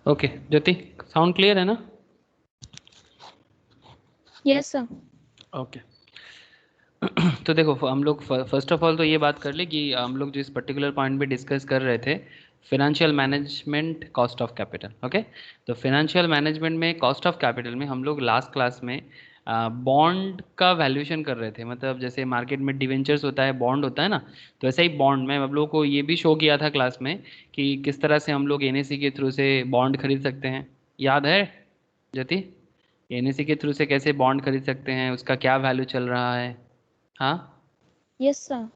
Okay ज्योति, sound clear है ना? Yes sir. Okay. तो देखो हम लोग फर्स्ट ऑफ ऑल तो ये बात कर ले कि हम लोग जिस पर्टिकुलर पॉइंट पे डिस्कस कर रहे थे, financial management cost of capital. Okay, तो फिनेंशियल मैनेजमेंट में कॉस्ट ऑफ कैपिटल में हम लोग लास्ट क्लास में बॉन्ड का वैल्यूएशन कर रहे थे। मतलब जैसे मार्केट में डिवेंचर्स होता है, बॉन्ड होता है ना, तो ऐसा ही बॉन्ड में हम लोग को ये भी शो किया था क्लास में कि किस तरह से हम लोग एनएसी के थ्रू से बॉन्ड खरीद सकते हैं। याद है ज्योति? एनएसी के थ्रू से कैसे बॉन्ड खरीद सकते हैं, उसका क्या वैल्यू चल रहा है? हाँ, यस सर।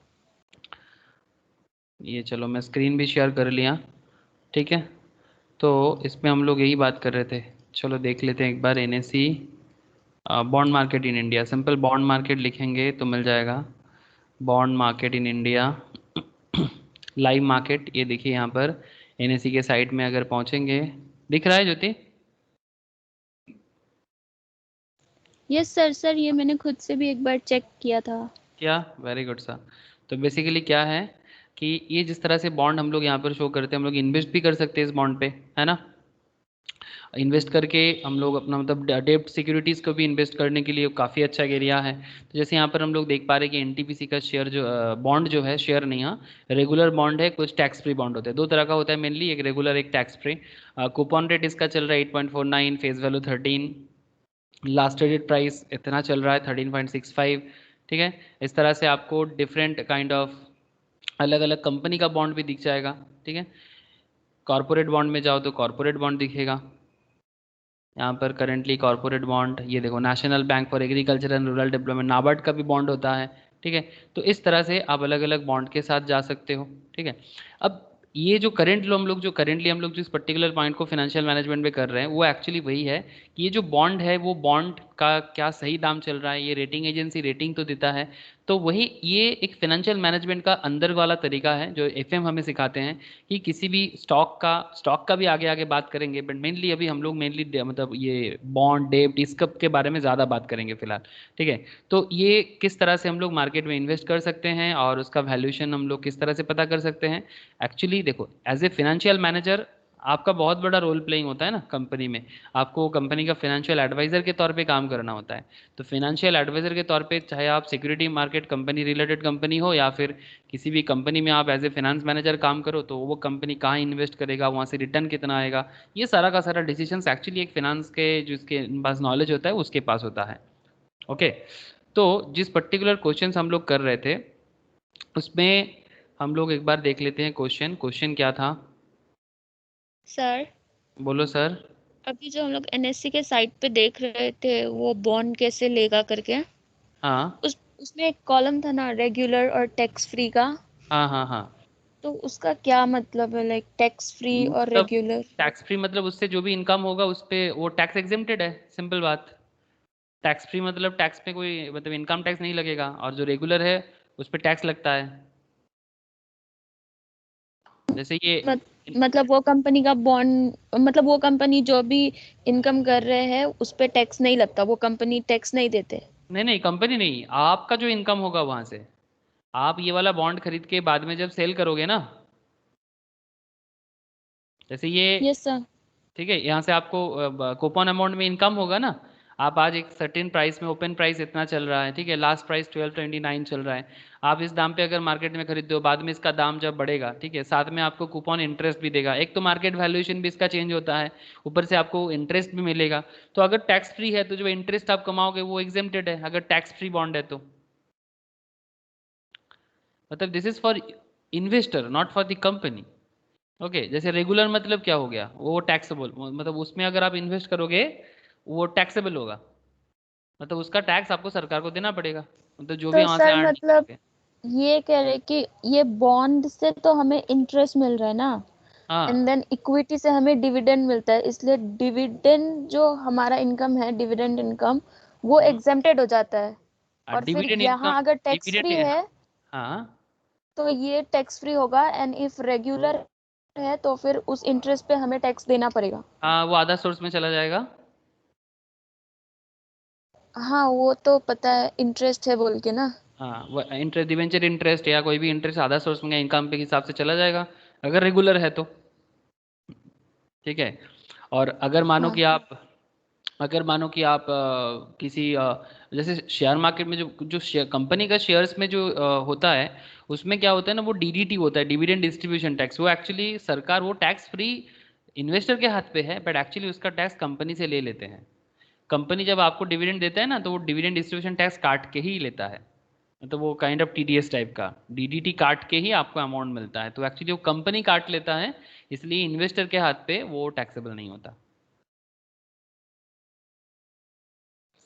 ये चलो मैं स्क्रीन भी शेयर कर लिया। ठीक है, तो इसमें हम लोग यही बात कर रहे थे। चलो देख लेते हैं एक बार। एनएसी bond market in India, simple bond market लिखेंगे तो मिल जाएगा। Bond market in India, live market, ये देखिए यहाँ पर एनएसी के साइट में अगर पहुँचेंगे, दिख रहा है ज्योति? Yes sir. सर ये मैंने खुद से भी एक बार चेक किया था। क्या, वेरी गुड सा। तो बेसिकली क्या है कि ये जिस तरह से बॉन्ड हम लोग यहाँ पर शो करते हैं, हम लोग इन्वेस्ट भी कर सकते हैं इस बॉन्ड पे, है ना? इन्वेस्ट करके हम लोग अपना मतलब डेब्ट सिक्योरिटीज़ को भी इन्वेस्ट करने के लिए काफ़ी अच्छा एरिया है। तो जैसे यहाँ पर हम लोग देख पा रहे हैं कि एनटीपीसी का शेयर जो बॉन्ड जो है, शेयर नहीं, हाँ रेगुलर बॉन्ड है, कुछ टैक्स फ्री बॉन्ड होते हैं। दो तरह का होता है मेनली, एक रेगुलर एक टैक्स फ्री। कूपन रेट इसका चल रहा है 8.49, face value 13, last traded price इतना चल रहा है 13.65। ठीक है, इस तरह से आपको डिफरेंट काइंड ऑफ अलग अलग कंपनी का बॉन्ड भी दिख जाएगा। ठीक है, कॉर्पोरेट बॉन्ड में जाओ तो कॉर्पोरेट बॉन्ड दिखेगा। यहाँ पर करेंटली कॉर्पोरेट बॉन्ड, ये देखो national bank for agriculture and rural development, NABARD का भी बॉन्ड होता है। ठीक है, तो इस तरह से आप अलग अलग बॉन्ड के साथ जा सकते हो। ठीक है, अब ये जो करेंटली हम लोग जिस पर्टिकुलर पॉइंट को फाइनेंशियल मैनेजमेंट में कर रहे हैं, वो एक्चुअली वही है कि ये जो बॉन्ड है, वो बॉन्ड का क्या सही दाम चल रहा है, ये रेटिंग एजेंसी रेटिंग तो देता है। तो वही ये एक फाइनेंशियल मैनेजमेंट का अंदर वाला तरीका है जो एफएम हमें सिखाते हैं कि किसी भी स्टॉक का भी आगे आगे बात करेंगे, बट मेनली अभी हम लोग मेनली मतलब ये बॉन्ड डेब्ट इस सब के बारे में ज़्यादा बात करेंगे फिलहाल। ठीक है, तो ये किस तरह से हम लोग मार्केट में इन्वेस्ट कर सकते हैं और उसका वैल्यूएशन हम लोग किस तरह से पता कर सकते हैं। एक्चुअली देखो, एज ए फिनेंशियल मैनेजर आपका बहुत बड़ा रोल प्लेइंग होता है ना कंपनी में। आपको कंपनी का फाइनेंशियल एडवाइजर के तौर पे काम करना होता है। तो फाइनेंशियल एडवाइजर के तौर पे, चाहे आप security market company related company हो या फिर किसी भी कंपनी में आप एज ए फाइनेंस मैनेजर काम करो, तो वो कंपनी कहाँ इन्वेस्ट करेगा, वहाँ से रिटर्न कितना आएगा, ये सारा का सारा डिसीजंस एक्चुअली एक फाइनेंस के जिसके पास नॉलेज होता है उसके पास होता है। ओके, तो जिस पर्टिकुलर क्वेश्चंस हम लोग कर रहे थे उसमें हम लोग एक बार देख लेते हैं। क्वेश्चन क्वेश्चन क्या था? सर बोलो सर। अभी जो हम लोग एनएससी के साइट पे देख रहे थे वो बॉन्ड कैसे लेगा करके, हाँ उसमें एक कॉलम था ना रेगुलर और टैक्स फ्री का। हाँ हाँ हाँ। तो उसका क्या मतलब है, लाइक टैक्स फ्री और मतलब रेगुलर? टैक्स फ्री मतलब उससे जो भी इनकम होगा उस पे वो टैक्स एग्जेम्प्टेड है, सिंपल बात। टैक्स फ्री मतलब टैक्स पे कोई मतलब इनकम टैक्स नहीं लगेगा, और जो रेगुलर है उस पे टैक्स लगता है। जैसे ये मत, मतलब वो कंपनी का बॉन्ड, मतलब वो कंपनी जो भी इनकम कर रहे हैं उस पे टैक्स नहीं लगता, वो कंपनी टैक्स नहीं देते। नहीं नहीं, कंपनी नहीं, आपका जो इनकम होगा वहां से, आप ये वाला बॉन्ड खरीद के बाद में जब सेल करोगे ना, जैसे ये, यस सर। ठीक है, यहाँ से आपको कूपन अमाउंट में इनकम होगा ना। आप आज एक सर्टेन प्राइस में, ओपन प्राइस इतना चल रहा है, ठीक है, लास्ट प्राइस 1229 चल रहा है, आप इस दाम पे अगर मार्केट में खरीदते हो, बाद में इसका दाम जब बढ़ेगा, ठीक है, साथ में आपको कूपन इंटरेस्ट भी देगा। एक तो मार्केट वैल्यूएशन भी इसका चेंज होता है, ऊपर से आपको इंटरेस्ट भी मिलेगा। तो अगर टैक्स फ्री है तो जो इंटरेस्ट आप कमाओगे वो एग्जेम्प्टेड है, अगर टैक्स फ्री बॉन्ड है तो। मतलब this is for investor, not for the company. Okay, जैसे रेगुलर मतलब क्या हो गया, वो टैक्सेबल, मतलब उसमें अगर आप इन्वेस्ट करोगे वो टैक्सेबल होगा, मतलब उसका टैक्स आपको सरकार को देना पड़ेगा, मतलब जो भी तो वहां से सर अर्न मतलब करोगे। ये कह रहे कि ये बॉन्ड से तो हमें इंटरेस्ट मिल रहा है ना, एंड हाँ देन इक्विटी से हमें डिविडेंड मिलता है, इसलिए डिविडेंड जो हमारा इनकम है, डिविडेंड इनकम, वो एग्जेम्प्टेड हो जाता है। और फिर डिविडेंड इनकम, यहाँ अगर टैक्स डिविडेंड, फ्री है हाँ तो ये टैक्स फ्री होगा, एंड इफ रेगुलर है तो फिर उस इंटरेस्ट पे हमें टैक्स देना पड़ेगा। हाँ, वो आधा सोर्स में चला जाएगा। हाँ वो तो पता है, इंटरेस्ट है बोल के ना। हाँ, वो इंटरेस्ट, डिवेंचर इंटरेस्ट या कोई भी इंटरेस्ट आधा सोर्स में इनकम के हिसाब से चला जाएगा, अगर रेगुलर है तो। ठीक है, और अगर मानो हाँ कि आप किसी जैसे शेयर मार्केट में जो जो कंपनी का शेयर्स में जो होता है, उसमें क्या होता है ना, वो डीडीटी होता है, डिविडेंड डिस्ट्रीब्यूशन टैक्स। वो एक्चुअली सरकार वो टैक्स फ्री इन्वेस्टर के हाथ पे है, बट एक्चुअली उसका टैक्स कंपनी से ले लेते हैं। कंपनी जब आपको डिविडेंड देता है ना, तो वो डिविडेंड डिस्ट्रीब्यूशन टैक्स काट के ही लेता है। मतलब वो काइंड ऑफ टीडीएस टाइप का, डीडीटी काट के ही आपको अमाउंट मिलता है। तो एक्चुअली वो कंपनी काट लेता है, इसलिए इन्वेस्टर के हाथ पे वो टैक्सेबल नहीं होता।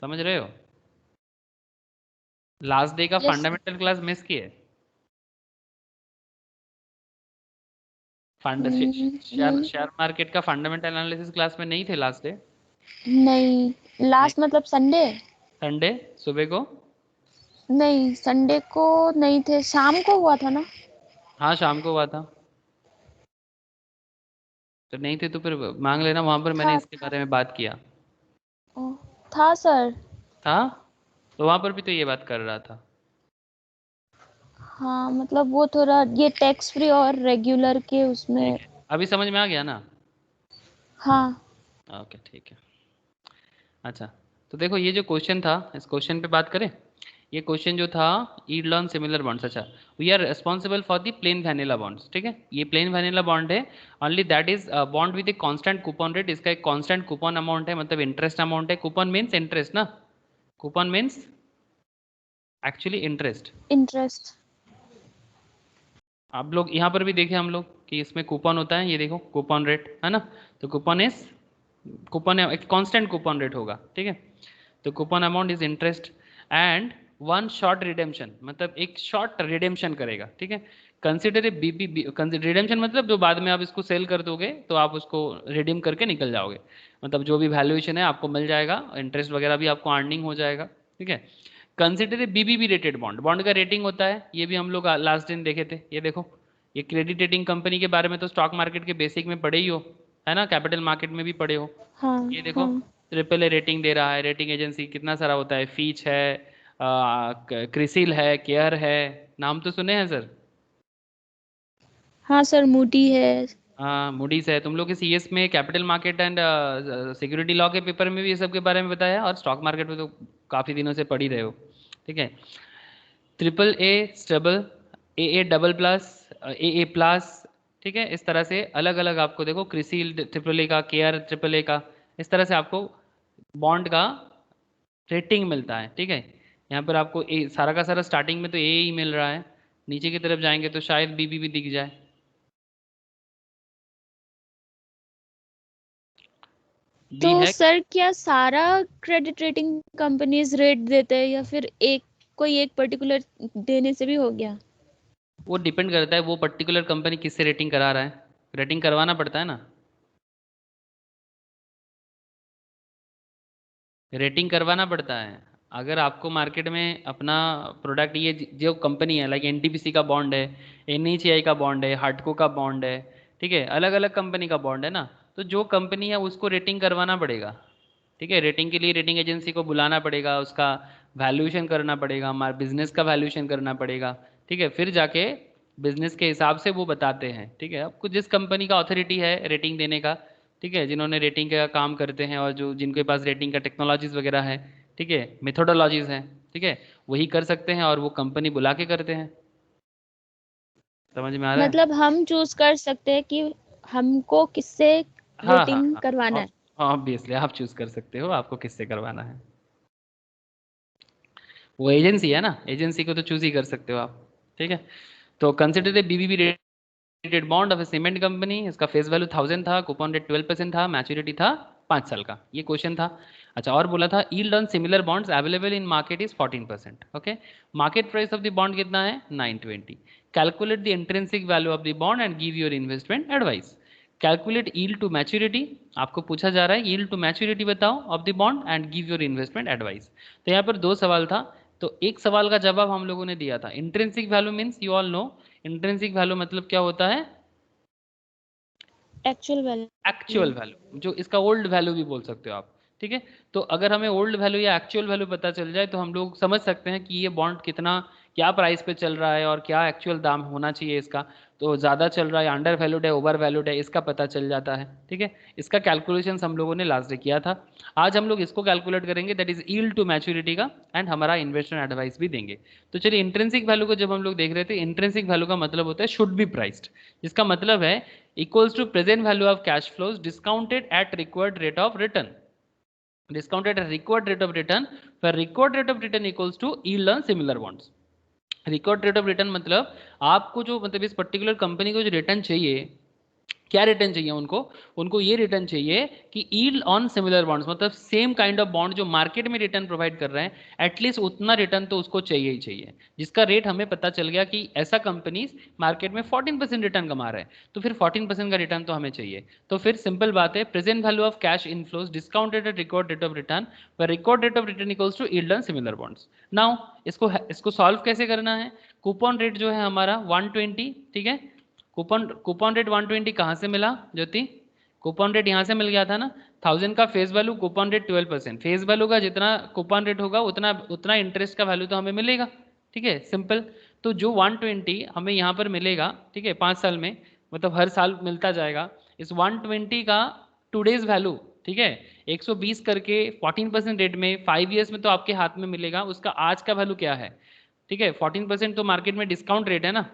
समझ रहे हो? लास्ट डे का yes sir. Fundamental class miss किए? फंड शेयर नहीं शेयर मार्केट का फंडामेंटल एनालिसिस क्लास में नहीं थे लास्ट डे? नहीं, नहीं, लास्ट मतलब संडे। संडे सुबह को? नहीं संडे को नहीं थे, शाम को हुआ था ना। हाँ शाम को हुआ था। तो नहीं थे तो फिर मांग लेना, वहां पर मैंने था इसके बारे में बात किया ओ, था सर। था। तो वहां पर भी तो ये बात कर रहा था। हाँ मतलब वो थोड़ा ये टैक्स फ्री और रेगुलर के ठीक उसमें। है, अभी समझ में आ गया ना? हाँ ओके ठीक है। अच्छा, तो देखो ये जो क्वेश्चन था, इस क्वेश्चन पे बात करें। ये क्वेश्चन जो था, yield on सिमिलर बॉन्ड्स। अच्छा, we are responsible for the plain vanilla bonds. ठीक है, ये प्लेन वैनिला बॉन्ड है, only that is bond with a constant coupon rate. इसका एक कांस्टेंट कूपन अमाउंट है, मतलब इंटरेस्ट अमाउंट है। कूपन मीन्स इंटरेस्ट ना, coupon means actually interest. Interest. आप लोग यहाँ पर भी देखें हम लोग कि इसमें कूपन होता है, ये देखो कूपन रेट है ना। तो कूपन इज, कूपन एक कांस्टेंट कूपन रेट होगा। ठीक है, तो coupon amount is interest and one short redemption, मतलब एक शॉर्ट रिडेम्पशन करेगा। ठीक है, कंसिडर ए बीबी, रिडेम्पशन मतलब जो बाद में आप इसको सेल कर दोगे तो आप उसको रिडीम करके निकल जाओगे, मतलब जो भी वैल्यूएशन है आपको मिल जाएगा, इंटरेस्ट वगैरह भी आपको अर्निंग हो जाएगा। ठीक है, consider a BBB rated bond, bond का रेटिंग होता है, ये भी हम लोग लास्ट दिन देखे थे। ये देखो, ये क्रेडिट रेटिंग कंपनी के बारे में तो स्टॉक मार्केट के बेसिक में पढ़े ही हो, है ना, कैपिटल मार्केट में भी पढ़े हो। हाँ ये देखो, हाँ ट्रिपल ए रेटिंग दे रहा है, रेटिंग एजेंसी कितना सारा होता है, फीच है, क्रिसिल है, केयर है, नाम तो सुने हैं सर? हाँ सर, मूडी है। हाँ मूडीज है। तुम लोग के सीएस में capital market and security law के पेपर में भी ये सब के बारे में बताया, और स्टॉक मार्केट में तो काफ़ी दिनों से पढ़ ही रहे हो। ठीक है, triple A stable, A double plus, A plus. ठीक है, इस तरह से अलग अलग आपको देखो, क्रिसिल ट्रिपल ए का, केयर ट्रिपल ए का, इस तरह से आपको बॉन्ड का रेटिंग मिलता है। ठीक है, यहाँ पर आपको ए सारा का सारा स्टार्टिंग में तो ए ही मिल रहा है, नीचे की तरफ जाएंगे तो शायद बीबी भी दिख जाए। तो बी है, सर क्या सारा क्रेडिट रेटिंग कंपनीज रेट देते हैं या फिर एक कोई एक पर्टिकुलर देने से भी हो गया? वो डिपेंड करता है वो पर्टिकुलर कंपनी किससे रेटिंग करा रहा है, रेटिंग करवाना पड़ता है ना, रेटिंग करवाना पड़ता है। अगर आपको मार्केट में अपना प्रोडक्ट, ये जो कंपनी है, लाइक एनटीपीसी का बॉन्ड है, एनएचएआई का बॉन्ड है, हार्टको का बॉन्ड है, ठीक है, अलग अलग कंपनी का बॉन्ड है ना, तो जो कंपनी है उसको रेटिंग करवाना पड़ेगा। ठीक है, रेटिंग के लिए रेटिंग एजेंसी को बुलाना पड़ेगा, उसका वैल्यूएशन करना पड़ेगा, हमारे बिजनेस का वैल्यूएशन करना पड़ेगा। ठीक है, फिर जाके बिजनेस के हिसाब से वो बताते हैं। ठीक है, आपको जिस कंपनी का अथॉरिटी है रेटिंग देने का, ठीक है, जिन्होंने रेटिंग का काम करते हैं और जो जिनके पास रेटिंग का टेक्नोलॉजीज वगैरह है, ठीक है, मेथोडोलॉजीज हैं, ठीक है, वही कर सकते हैं, और वो कंपनी बुला के करते हैं। समझ में आ रहा है? मतलब हम चूज कर सकते हैं कि हमको किससे हाँ हाँ रेटिंग हाँ, करवाना है। ऑब्वियसली आप चूज कर सकते हो आपको किससे करवाना है। वो एजेंसी है ना, एजेंसी को तो चूज ही कर सकते हो आप। ठीक है, तो consider BBB rated bond of A cement company, इसका फेस वैल्यू 1000 था, कूपन रेट 12% था, मैच्योरिटी था 5 साल का, ये क्वेश्चन था। अच्छा, और बोला था yield on similar bonds available in market is 14%। Okay, market price of the bond कितना है? 920। Calculate the intrinsic value of the bond and give your investment advice. Calculate yield to maturity, आपको पूछा जा रहा है यील्ड टू मैच्योरिटी बताओ of the bond and give your investment advice. तो यहाँ पर दो सवाल था, तो एक सवाल का जवाब हम लोगों ने दिया था, intrinsic value means you all know, intrinsic value मतलब क्या होता है? Actual value. एक्चुअल वैल्यू, जो इसका ओल्ड वैल्यू भी बोल सकते हो आप। ठीक है, तो अगर हमें ओल्ड वैल्यू या एक्चुअल वैल्यू पता चल जाए तो हम लोग समझ सकते हैं कि ये बॉन्ड कितना क्या प्राइस पे चल रहा है और क्या एक्चुअल दाम होना चाहिए इसका। तो ज़्यादा चल रहा है, अंडर वैल्यूड है, ओवर वैल्यूड है, इसका पता चल जाता है। ठीक है, इसका कैलकुलेशन हम लोगों ने लास्ट डे किया था। आज हम लोग इसको कैलकुलेट करेंगे, that is yield to maturity का, एंड हमारा इन्वेस्टमेंट एडवाइस भी देंगे। तो चलिए, इंट्रिंसिक वैल्यू को जब हम लोग देख रहे थे, इंट्रिंसिक वैल्यू का मतलब होता है शुड बी प्राइस्ड, जिसका मतलब है equals to present value of cash flows discounted at required rate of return, discounted at required rate of return, where required rate of return equals to yield on similar bonds। Record rate of return मतलब आपको जो, मतलब इस particular company को जो return चाहिए, क्या return चाहिए उनको, उनको ये रिटर्न चाहिए कि यील्ड ऑन सिमिलर बॉन्ड्स, मतलब सेम काइंड ऑफ बॉन्ड जो मार्केट में रिटर्न प्रोवाइड कर रहे हैं, एटलीस्ट उतना रिटर्न तो उसको चाहिए ही चाहिए, जिसका रेट हमें पता चल गया कि ऐसा कंपनीज मार्केट में 14% रिटर्न कमा रहे हैं, तो फिर 14% का रिटर्न तो हमें चाहिए। तो फिर सिंपल बात है, present value of cash inflows discounted at record rate of return, पर record rate of return equals to yield on similar bonds. Now इसको सॉल्व कैसे करना है। कूपन रेट जो है हमारा 120, ठीक है, कूपन रेट 120 कहाँ से मिला ज्योति, कूपन रेट यहाँ से मिल गया था ना, 1000 का face value, coupon rate 12%, face value का जितना कूपन रेट होगा उतना उतना इंटरेस्ट का वैल्यू तो हमें मिलेगा। ठीक है, सिंपल। तो जो 120 हमें यहाँ पर मिलेगा, ठीक है, 5 साल में, मतलब हर साल मिलता जाएगा, इस 120 का टूडेज वैल्यू, ठीक है, 120 करके 14% रेट में 5 ईयर्स में तो आपके हाथ में मिलेगा, उसका आज का वैल्यू क्या है। ठीक है, 14% तो मार्केट में डिस्काउंट रेट है ना,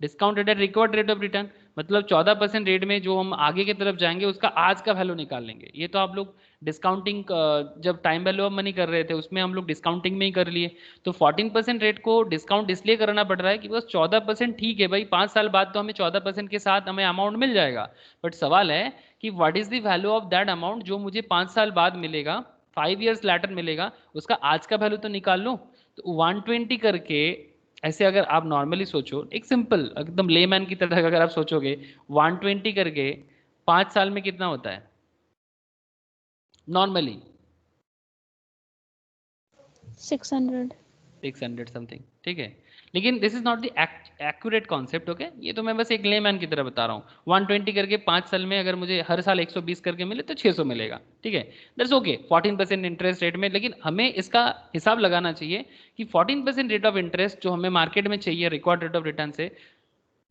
डिस्काउंट रेट है रिकॉर्ड रेट ऑफ रिटर्न, मतलब 14% रेट में जो हम आगे की तरफ जाएंगे उसका आज का वैल्यू निकाल लेंगे। ये तो आप लोग डिस्काउंटिंग जब टाइम वैल्यू ऑफ मनी कर रहे थे उसमें हम लोग डिस्काउंटिंग में ही कर लिए। तो 14% रेट को डिस्काउंट इसलिए करना पड़ रहा है कि बस 14% ठीक है भाई, 5 साल बाद तो हमें 14% के साथ हमें अमाउंट मिल जाएगा, बट सवाल है कि what is the value of that amount जो मुझे 5 साल बाद मिलेगा, 5 ईयर्स लेटर मिलेगा, उसका आज का वैल्यू तो निकाल लो। तो 120 करके, ऐसे अगर आप नॉर्मली सोचो, एक सिंपल एकदम लेमैन की तरह अगर आप सोचोगे, 120 करके 5 साल में कितना होता है नॉर्मली, 600 समथिंग। ठीक है, लेकिन this is not the accurate concept. Okay, ये तो मैं बस एक लेमैन की तरह बता रहा हूँ। 120 करके 5 साल में अगर मुझे हर साल 120 करके मिले तो 600 मिलेगा। ठीक है, दैट्स ओके, 14% इंटरेस्ट रेट में, लेकिन हमें इसका हिसाब लगाना चाहिए कि 14% रेट ऑफ इंटरेस्ट जो हमें मार्केट में चाहिए रिकॉर्ड रेट ऑफ रिटर्न से,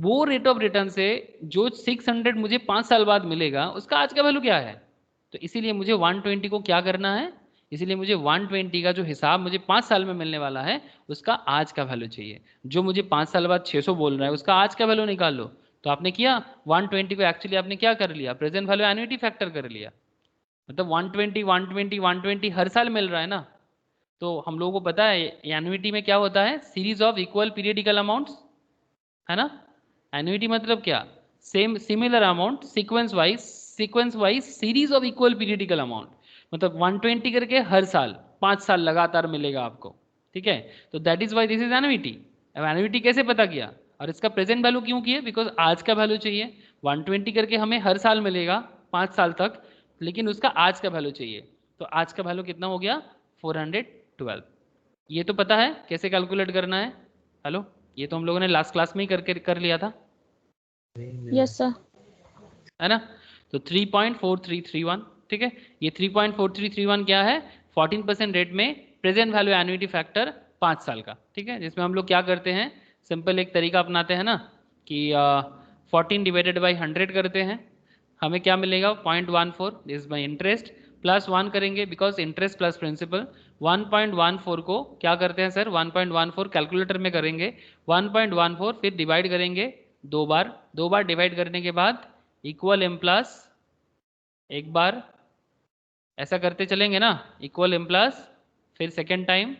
वो रेट ऑफ रिटर्न से जो 600 मुझे 5 साल बाद मिलेगा उसका आज का वैल्यू क्या है। तो इसीलिए मुझे 120 को क्या करना है, इसीलिए मुझे 120 का जो हिसाब मुझे 5 साल में मिलने वाला है उसका आज का वैल्यू चाहिए। जो मुझे 5 साल बाद 600 बोल रहा है उसका आज का वैल्यू निकाल लो। तो आपने किया 120 को एक्चुअली आपने क्या कर लिया, प्रेजेंट वैल्यू एन्युटी फैक्टर कर लिया, मतलब 120 120 120 हर साल मिल रहा है ना। तो हम लोगों को पता है एन्युटी में क्या होता है, series of equal periodical amounts, है ना। एन्युटी मतलब क्या, same similar amount sequence wise series of equal periodical amount, मतलब 120 करके हर साल 5 साल लगातार मिलेगा आपको। ठीक है, तो that is why this is annuity. अब एन्युटी कैसे पता किया और इसका प्रेजेंट वैल्यू क्यों किए, बिकॉज आज का वैल्यू चाहिए। 120 करके हमें हर साल मिलेगा 5 साल तक, लेकिन उसका आज का वैल्यू चाहिए। तो आज का वैल्यू कितना हो गया, 412। ये तो पता है कैसे कैलकुलेट करना है। हेलो, ये तो हम लोगों ने लास्ट क्लास में ही करके कर लिया था। यस सर, है ना। तो 3.4331, ठीक है, ये 3.4331 क्या है, 14% रेट में प्रेजेंट वैल्यू एन्युटी फैक्टर 5 साल का। ठीक है, जिसमें हम लोग क्या करते हैं, सिंपल एक तरीका अपनाते हैं ना कि 14 डिवाइडेड बाई 100 करते हैं, हमें क्या मिलेगा 0.14 दिस बाई इंटरेस्ट प्लस 1 करेंगे, बिकॉज इंटरेस्ट प्लस प्रिंसिपल। 1.14 को क्या करते हैं सर, 1.14 कैलकुलेटर में करेंगे, 1.14 फिर डिवाइड करेंगे 2 बार डिवाइड करने के बाद इक्वल एम प्लस, एक बार ऐसा करते चलेंगे ना, इक्वल एम प्लस, फिर सेकेंड टाइम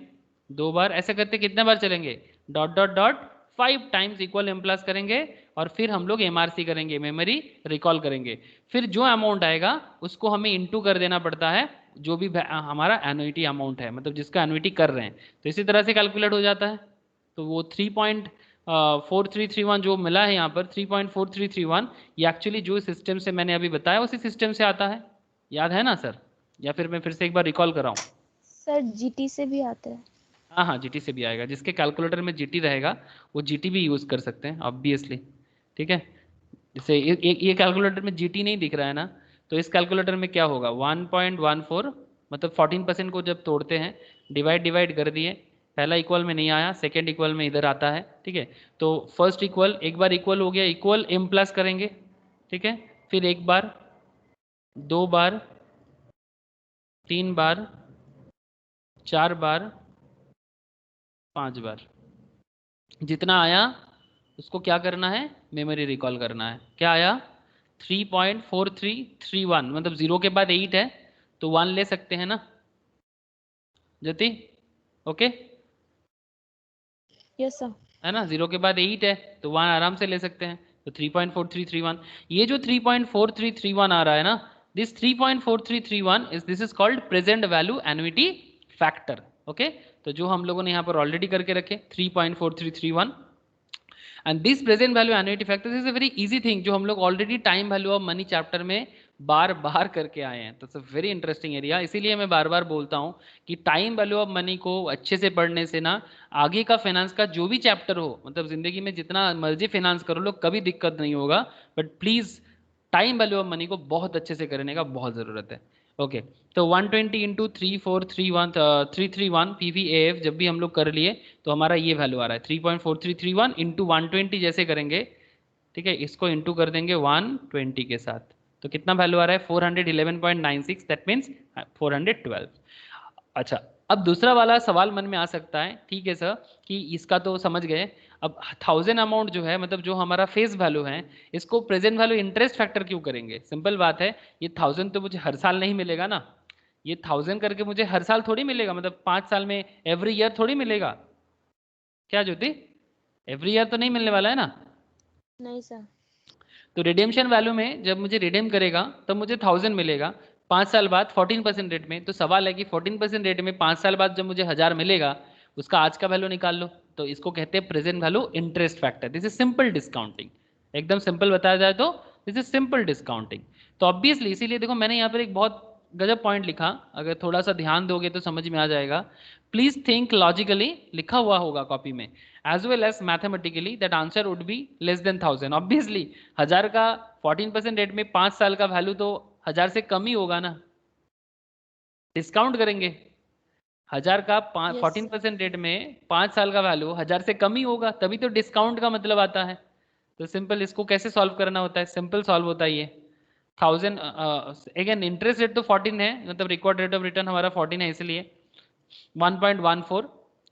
2 बार, ऐसा करते कितने बार चलेंगे, dot dot dot 5 times equal M plus करेंगे, और फिर हम लोग एमआरसी करेंगे, मेमोरी रिकॉल करेंगे। फिर जो अमाउंट आएगा उसको हमें इंटू कर देना पड़ता है, जो भी हमारा एनुइटी अमाउंट है, मतलब जिसका एनुइटी कर रहे हैं, तो इसी तरह से कैलकुलेट हो जाता है। तो वो 3.4331 जो मिला है यहाँ पर 3.4331, ये एक्चुअली जो सिस्टम से मैंने अभी बताया उसी सिस्टम से आता है, याद है ना सर, या फिर मैं फिर से एक बार रिकॉल कराऊँ। सर जीटी से भी आता है। हाँ हाँ, जीटी से भी आएगा, जिसके कैलकुलेटर में जीटी रहेगा वो जीटी भी यूज़ कर सकते हैं ऑब्वियसली। ठीक है, जैसे ये कैलकुलेटर में जीटी नहीं दिख रहा है ना, तो इस कैलकुलेटर में क्या होगा 1.14, मतलब 14% को जब तोड़ते हैं, डिवाइड कर दिए, पहला इक्वल में नहीं आया, सेकेंड इक्वल में इधर आता है, ठीक है। तो फर्स्ट इक्वल एक बार इक्वल हो गया, इक्वल m प्लस करेंगे, ठीक है। फिर एक बार, दो बार, तीन बार, चार बार, पांच बार, जितना आया उसको क्या करना है, मेमोरी रिकॉल करना है। क्या आया 3.4331, मतलब 0 के बाद 8 है तो 1 ले सकते हैं ना ज्योति, ओके। Yes sir. है ना, 0 के बाद 8 है तो 1 आराम से ले सकते हैं, तो 3.4331। ये जो 3.4331 आ रहा है ना, this 3.4331 this is called present value annuity factor, okay. तो जो हम लोगों ने यहाँ पर ऑलरेडी करके रखे 3.4331, and this present value annuity factor is a very easy thing, जो हम लोग already time value of money chapter में बार बार करके आए हैं। तो it's a very interesting area, इसीलिए मैं बार बार बोलता हूँ कि टाइम वैल्यू ऑफ मनी को अच्छे से पढ़ने से ना आगे का फाइनेंस का जो भी चैप्टर हो, मतलब जिंदगी में जितना मर्जी फाइनेंस करो लो, कभी दिक्कत नहीं होगा। But please time value of money को बहुत अच्छे से करने का बहुत ज़रूरत है, ओके। तो 120 इंटू 3.4331 PVAF जब भी हम लोग कर लिए तो हमारा ये वैल्यू आ रहा है 3.4331 इंटू 120 जैसे करेंगे, ठीक है। इसको इंटू कर देंगे 120 के साथ, तो कितना वैल्यू आ रहा है 411.96, दैट मीन्स 412। अच्छा, अब दूसरा वाला सवाल मन में आ सकता है, ठीक है सर, कि इसका तो समझ गए। अब 1000 अमाउंट जो है, मतलब जो हमारा फेस वैल्यू है, इसको प्रेजेंट वैल्यू इंटरेस्ट फैक्टर क्यों करेंगे? सिंपल बात है, ये 1000 तो मुझे हर साल नहीं मिलेगा ना, ये 1000 करके मुझे हर साल थोड़ी मिलेगा, मतलब 5 साल में एवरी ईयर थोड़ी मिलेगा। क्या ज्योति, एवरी ईयर तो नहीं मिलने वाला है ना। नहीं सर। तो रिडेम्पशन वैल्यू में जब मुझे रिडेम करेगा तब मुझे 1000 मिलेगा 5 साल बाद 14% रेट में। तो सवाल है कि 14% रेट में 5 साल बाद जब मुझे 1000 मिलेगा, उसका आज का वैल्यू निकाल लो। तो इसको कहते हैं present value interest factor. This is simple discounting, एकदम सिंपल बताया जाए तो दिस इज सिंपल डिस्काउंटिंग। तो ऑब्वियसली इसीलिए देखो मैंने यहाँ पर एक बहुत गजब पॉइंट लिखा, अगर थोड़ा सा ध्यान दोगे तो समझ में आ जाएगा। प्लीज थिंक लॉजिकली, लिखा हुआ होगा कॉपी में, as well as mathematically that answer would be less than 1000। obviously 1000 का 14% रेट में 5 साल का वैल्यू तो 1000 से कम ही होगा ना, डिस्काउंट करेंगे 1000 का यस 14% रेट में 5 साल का वैल्यू 1000 से कम ही होगा, तभी तो डिस्काउंट का मतलब आता है। तो सिंपल इसको कैसे सॉल्व करना होता है, सिंपल सॉल्व होता है ये 1000। अगेन इंटरेस्ट रेट तो 14 है, मतलब रिकॉर्ड रेट ऑफ रिटर्न हमारा 14 है, इसलिए 1.14।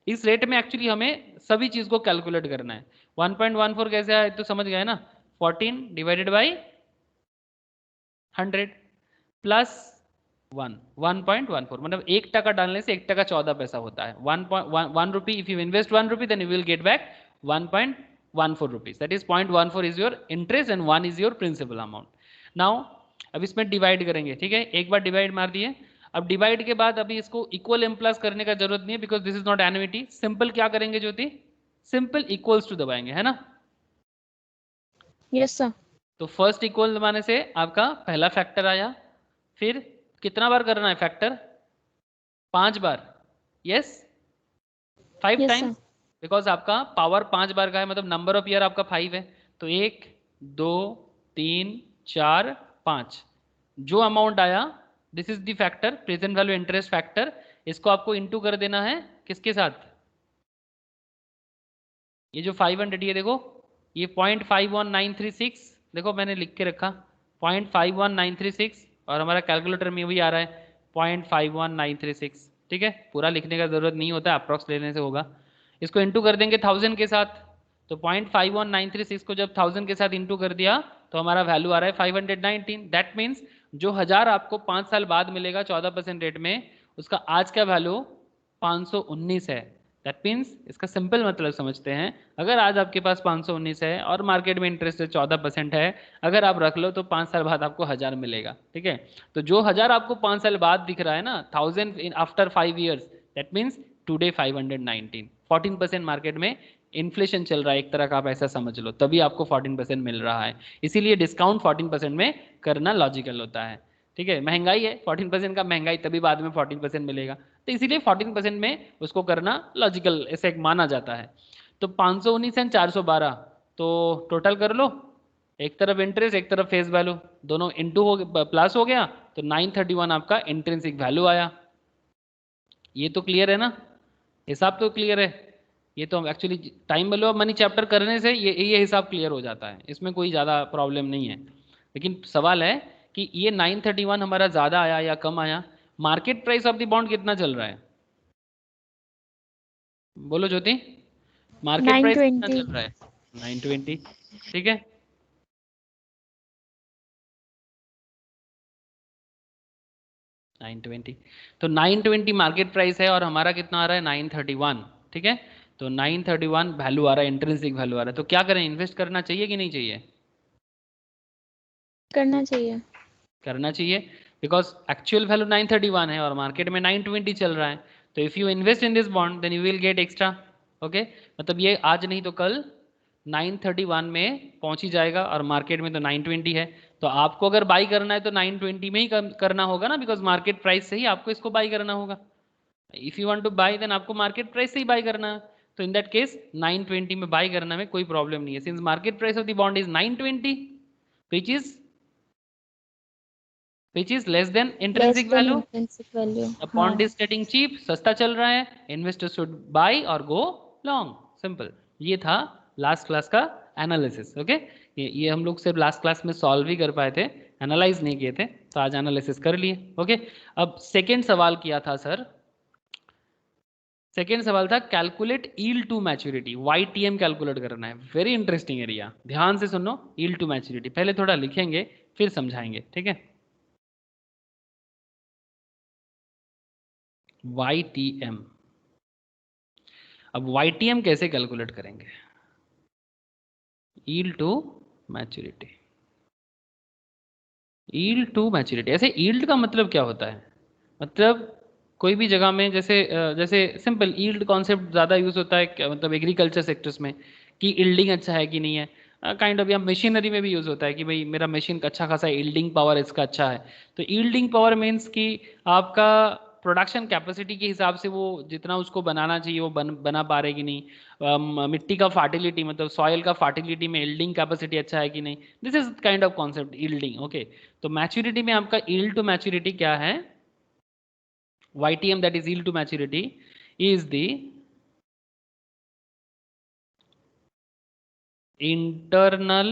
इस रेट में एक्चुअली हमें सभी चीज को कैलकुलेट करना है। 1.14 कैसे है तो समझ गए ना, 14 डिवाइडेड बाई 100 प्लस 1.14, मतलब 1 टका डालने से 1 टका 14 पैसा होता है। 1 rupee, if you invest 1 rupee then you will get back 1.14 rupees, that is 0.14 is your interest and 1 is your principal amount. Now अब इसमें डिवाइड करेंगे, ठीक है, एक बार डिवाइड मार दिए। अब डिवाइड के बाद अभी इसको इक्वल एम प्लस करने का जरूरत नहीं है, because this is not annuity. Simple क्या करेंगे ज्योति, सिंपल इक्वल्स टू दबाएंगे, है ना। Yes sir. तो फर्स्ट इक्वल दबाने से आपका पहला फैक्टर आया, फिर कितना बार करना है factor, 5 bar, yes 5 yes times, sir. Because आपका पावर 5 बार का है, मतलब नंबर ऑफ ईयर आपका 5 है। तो 1 2 3 4 5, जो अमाउंट आया this is the factor, present value interest factor. इसको आपको इंटू कर देना है किसके साथ, ये जो 500, ये देखो ये 0.51936, देखो मैंने लिख के रखा 0.51936, और हमारा कैलकुलेटर में भी आ रहा है 0.51936, ठीक है। पूरा लिखने का जरूरत नहीं होता, अप्रॉक्स लेने से होगा। इसको इंटू कर देंगे 1000 के साथ, तो 0.51936 को जब 1000 के साथ इंटू कर दिया तो हमारा वैल्यू आ रहा है 519। दैट मीन्स जो 1000 आपको 5 साल बाद मिलेगा 14% रेट में, उसका आज का वैल्यू 519 है। दैट मीन्स इसका सिंपल मतलब समझते हैं, अगर आज आपके पास 519 है और मार्केट में इंटरेस्ट 14% है, अगर आप रख लो तो 5 साल बाद आपको 1000 मिलेगा, ठीक है। तो जो 1000 आपको 5 साल बाद दिख रहा है ना, 1000 in after 5 years, that means today 519, 14% market में इन्फ्लेशन चल रहा है एक तरह का, आप ऐसा समझ लो, तभी आपको 14% मिल रहा है। इसीलिए डिस्काउंट 14% में करना लॉजिकल होता है, ठीक है। महंगाई है 14% का, महंगाई तभी बाद में 14% मिलेगा, तो इसीलिए 14% में उसको करना लॉजिकल ऐसे माना जाता है। तो 519 एंड 412, तो टोटल कर लो, एक तरफ इंटरेस्ट एक तरफ फेस वैल्यू, दोनों इंटू हो प्लस हो गया, तो 931 आपका इंट्रिंसिक वैल्यू आया। ये तो क्लियर है ना। हिसाब तो क्लियर है। ये तो actually time value of money chapter करने से ये हिसाब क्लियर हो जाता है, इसमें कोई ज़्यादा प्रॉब्लम नहीं है। लेकिन सवाल है कि ये 931 हमारा ज़्यादा आया या कम आया, market price of the bond कितना चल रहा है, बोलो ज्योति, मार्केट प्राइस कितना 920। चल रहा है? 920, ठीक है। नाइन ट्वेंटी, तो 920 मार्केट प्राइस है और हमारा कितना आ रहा है 931, ठीक है। तो 931 वैल्यू आ रहा है, इंट्रिंसिक वैल्यू आ रहा है। तो क्या करें, इन्वेस्ट करना चाहिए कि नहीं चाहिए? करना चाहिए। करना चाहिए, बिकॉज एक्चुअल वैल्यू 931 है और मार्केट में 920 चल रहा है। तो if you invest in this bond then you will get extra. Okay, मतलब ये आज नहीं तो कल 931 में पहुंच ही जाएगा और मार्केट में तो 920 है। तो आपको अगर बाई करना है तो 920 में ही करना होगा ना, बिकॉज मार्केट प्राइस से ही आपको इसको बाई करना होगा। If you want to buy then आपको मार्केट प्राइस से ही बाई करना है। तो इन दैट केस 920 में बाई करना में कोई प्रॉब्लम नहीं है, since market price of the bond is 920 which is less than less intrinsic than value. Intrinsic value. The हाँ। बॉन्ड इज गेटिंग चीप, सस्ता चल रहा है, इन्वेस्टर शुड बाई और गो लॉन्ग, सिंपल। ये था लास्ट क्लास का एनालिसिस। ओके, ये हम लोग सिर्फ लास्ट क्लास में सॉल्व ही कर पाए थे, एनालाइज नहीं किए थे, तो आज एनालिसिस कर लिए। ओके, अब सेकेंड सवाल किया था सर, सेकेंड सवाल था calculate yield to maturity, YTM calculate करना है। वेरी इंटरेस्टिंग एरिया, ध्यान से सुनो। यील्ड टू मैच्योरिटी पहले थोड़ा लिखेंगे फिर समझाएंगे, ठीक है। YTM, अब YTM कैसे कैलकुलेट करेंगे? Yield to maturity, yield to maturity. ऐसे यील्ड का मतलब क्या होता है? मतलब कोई भी जगह में जैसे सिंपल यील्ड कॉन्सेप्ट ज़्यादा यूज़ होता है मतलब एग्रीकल्चर सेक्टर्स में, कि यील्डिंग अच्छा है कि नहीं है, काइंड ऑफ। या मशीनरी में भी यूज़ होता है कि भाई मेरा मशीन का अच्छा खासा यील्डिंग पावर इसका अच्छा है। तो यील्डिंग पावर मीन्स कि आपका प्रोडक्शन कैपेसिटी के हिसाब से वो जितना उसको बनाना चाहिए वो बना पा रहे कि नहीं। मिट्टी का फर्टिलिटी, मतलब सॉइल का फर्टिलिटी में यील्डिंग कैपेसिटी अच्छा है कि नहीं। This is kind of concept yielding. Okay, तो मैच्योरिटी में आपका यील्ड टू मैच्योरिटी क्या है? YTM, that is yield to maturity, is the internal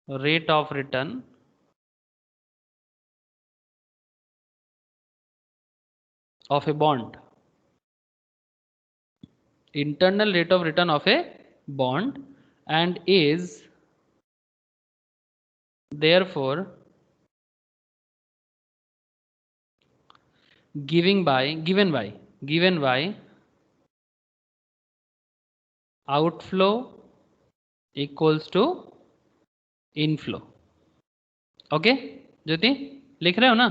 rate of return of a bond. Internal rate of return of a bond, and is therefore given by outflow equals to inflow. Okay Jyoti, लिख रहे हो ना?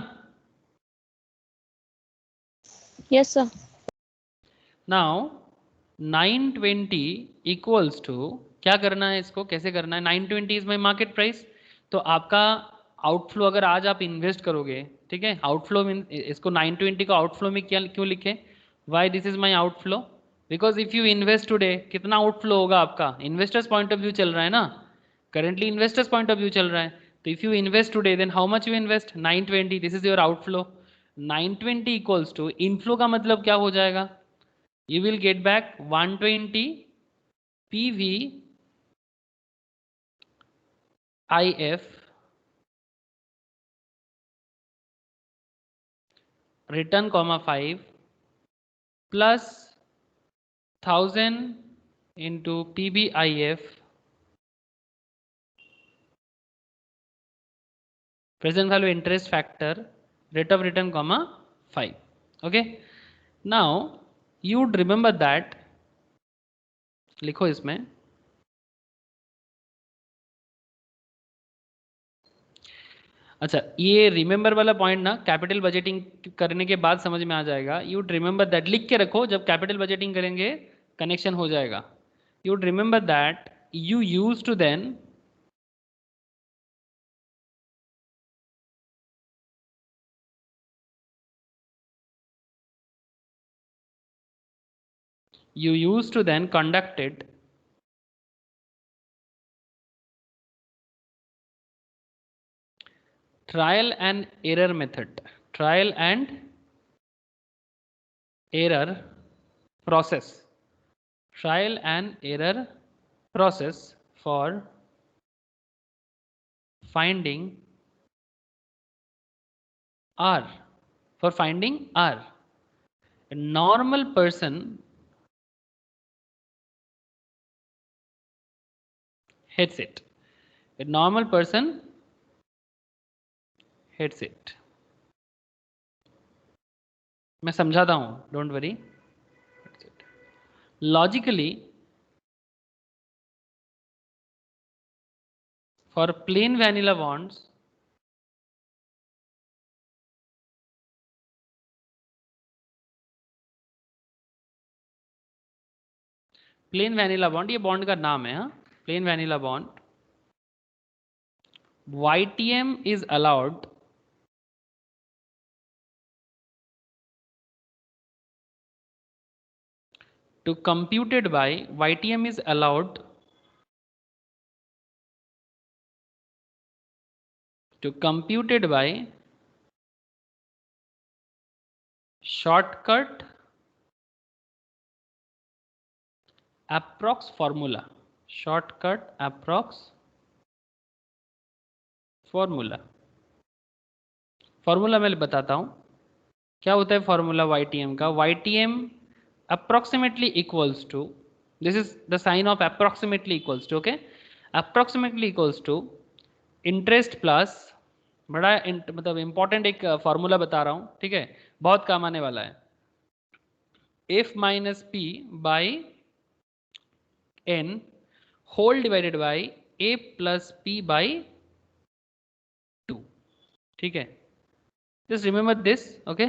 Yes sir. Now 920 equals to, क्या करना है इसको, कैसे करना है? 920 इज माई मार्केट प्राइस। तो आपका आउटफ्लो अगर आज आप इन्वेस्ट करोगे, ठीक है, आउटफ्लो मीन इसको 920 को आउटफ्लो में क्या क्यों लिखे? Why this is my outflow? Because if you invest today, कितना आउटफ्लो होगा आपका? इन्वेस्टर्स पॉइंट ऑफ व्यू चल रहा है ना, currently investors point of view चल रहा है। तो if you invest today then how much you invest? 920, this is your outflow. 920 equals to inflow का मतलब क्या हो जाएगा? You will get back 120 PV IF return comma 5 plus 1000 into PBIF present value interest factor rate of return comma 5. Okay, now you would remember that, लिखो इसमें, अच्छा ये remember वाला पॉइंट ना कैपिटल बजटिंग करने के बाद समझ में आ जाएगा। यू रिमेंबर दैट, लिख के रखो, जब कैपिटल बजटिंग करेंगे कनेक्शन हो जाएगा। You remember that you use to then conducted trial and error method, trial and error process, trial and error process for finding R. For finding R. A normal person hits it. A normal person hits it. मैं समझाता हूं, don't worry. Logically, for plain vanilla bonds, plain vanilla bond, ये bond का नाम है. हाँ, plain vanilla bond, YTM is allowed to computed by, YTM is allowed to computed by shortcut approx formula. Shortcut approx formula. Formula मैं बताता हूं क्या होता है. फॉर्मूला YTM का, YTM approximately equals to, this is the sign of approximately equals to, okay, approximately equals to interest plus, बड़ा मतलब important एक फॉर्मूला बता रहा हूं, ठीक है, बहुत काम आने वाला है. F minus P by N whole divided by A plus P by 2. ठीक है, जस्ट रिमेंबर दिस. ओके,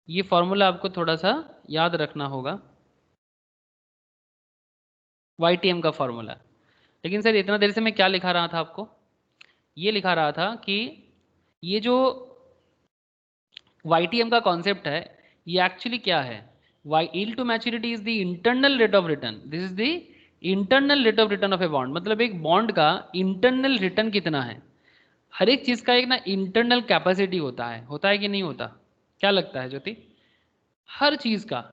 ये फॉर्मूला आपको थोड़ा सा याद रखना होगा, YTM का फॉर्मूला. लेकिन सर इतना देर से मैं क्या लिखा रहा था आपको, ये लिखा रहा था कि ये जो YTM का कॉन्सेप्ट है, ये एक्चुअली क्या है. yield to maturity is the internal rate of return. This is the internal rate of return of a bond. मतलब एक बॉन्ड का इंटरनल रिटर्न कितना है. हर एक चीज का एक ना इंटरनल कैपेसिटी होता है कि नहीं होता. क्या लगता है ज्योति, हर चीज का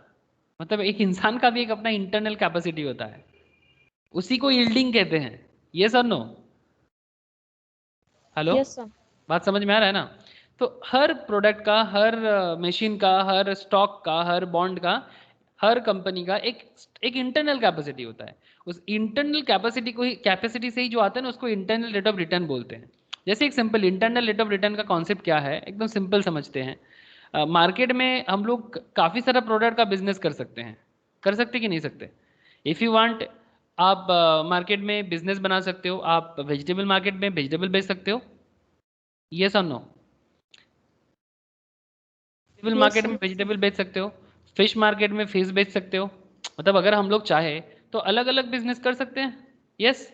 मतलब एक इंसान का भी एक अपना इंटरनल कैपेसिटी होता है, उसी को यील्डिंग कहते हैं. ये sir no, hello, yes sir. बात समझ में आ रहा है ना. तो हर प्रोडक्ट का, हर मशीन का, हर स्टॉक का, हर बॉन्ड का, हर कंपनी का एक इंटरनल कैपेसिटी होता है. उस इंटरनल कैपेसिटी से ही जो आता है ना, उसको इंटरनल रेट ऑफ रिटर्न बोलते हैं. जैसे एक simple internal rate of return का कॉन्सेप्ट क्या है, एकदम सिंपल समझते हैं. मार्केट में हम लोग काफ़ी सारा प्रोडक्ट का बिजनेस कर सकते हैं. कर सकते कि नहीं सकते. इफ़ यू वांट, आप मार्केट में बिजनेस बना सकते हो. आप वेजिटेबल मार्केट में वेजिटेबल बेच सकते हो. यस और नो. वेजिटेबल यस मार्केट में सर. वेजिटेबल बेच सकते हो, फिश मार्केट में फिश बेच सकते हो. मतलब अगर हम लोग चाहे तो अलग अलग बिजनेस कर सकते हैं. यस.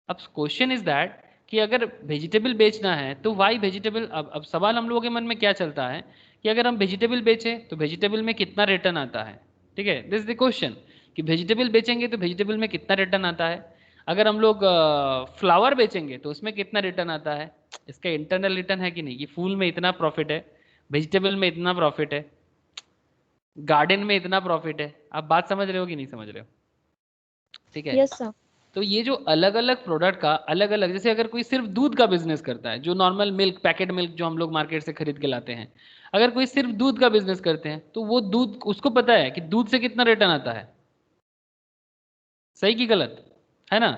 अब क्वेश्चन इज दैट कि अगर वेजिटेबल बेचना है तो वाई वेजिटेबल. अब सवाल हम लोगों के मन में क्या चलता है कि अगर हम वेजिटेबल बेचें तो वेजिटेबल में कितना रिटर्न आता है. ठीक है, दिस द क्वेश्चन कि वेजिटेबल बेचेंगे तो वेजिटेबल में कितना रिटर्न आता है. अगर हम लोग फ्लावर बेचेंगे तो उसमें कितना रिटर्न आता है. इसका इंटरनल रिटर्न है कि नहीं, कि फूल में इतना प्रॉफिट है, वेजिटेबल में इतना प्रॉफिट है, गार्डन में इतना प्रॉफिट है. आप बात समझ रहे हो कि नहीं समझ रहे हो. ठीक है. Yes sir. तो ये जो अलग अलग प्रोडक्ट का अलग अलग, जैसे अगर कोई सिर्फ दूध का बिजनेस करता है, जो नॉर्मल मिल्क, पैकेट मिल्क जो हम लोग मार्केट से खरीद के लाते हैं, अगर कोई सिर्फ दूध का बिजनेस करते हैं तो वो दूध, उसको पता है कि दूध से कितना रिटर्न आता है. सही कि गलत है ना.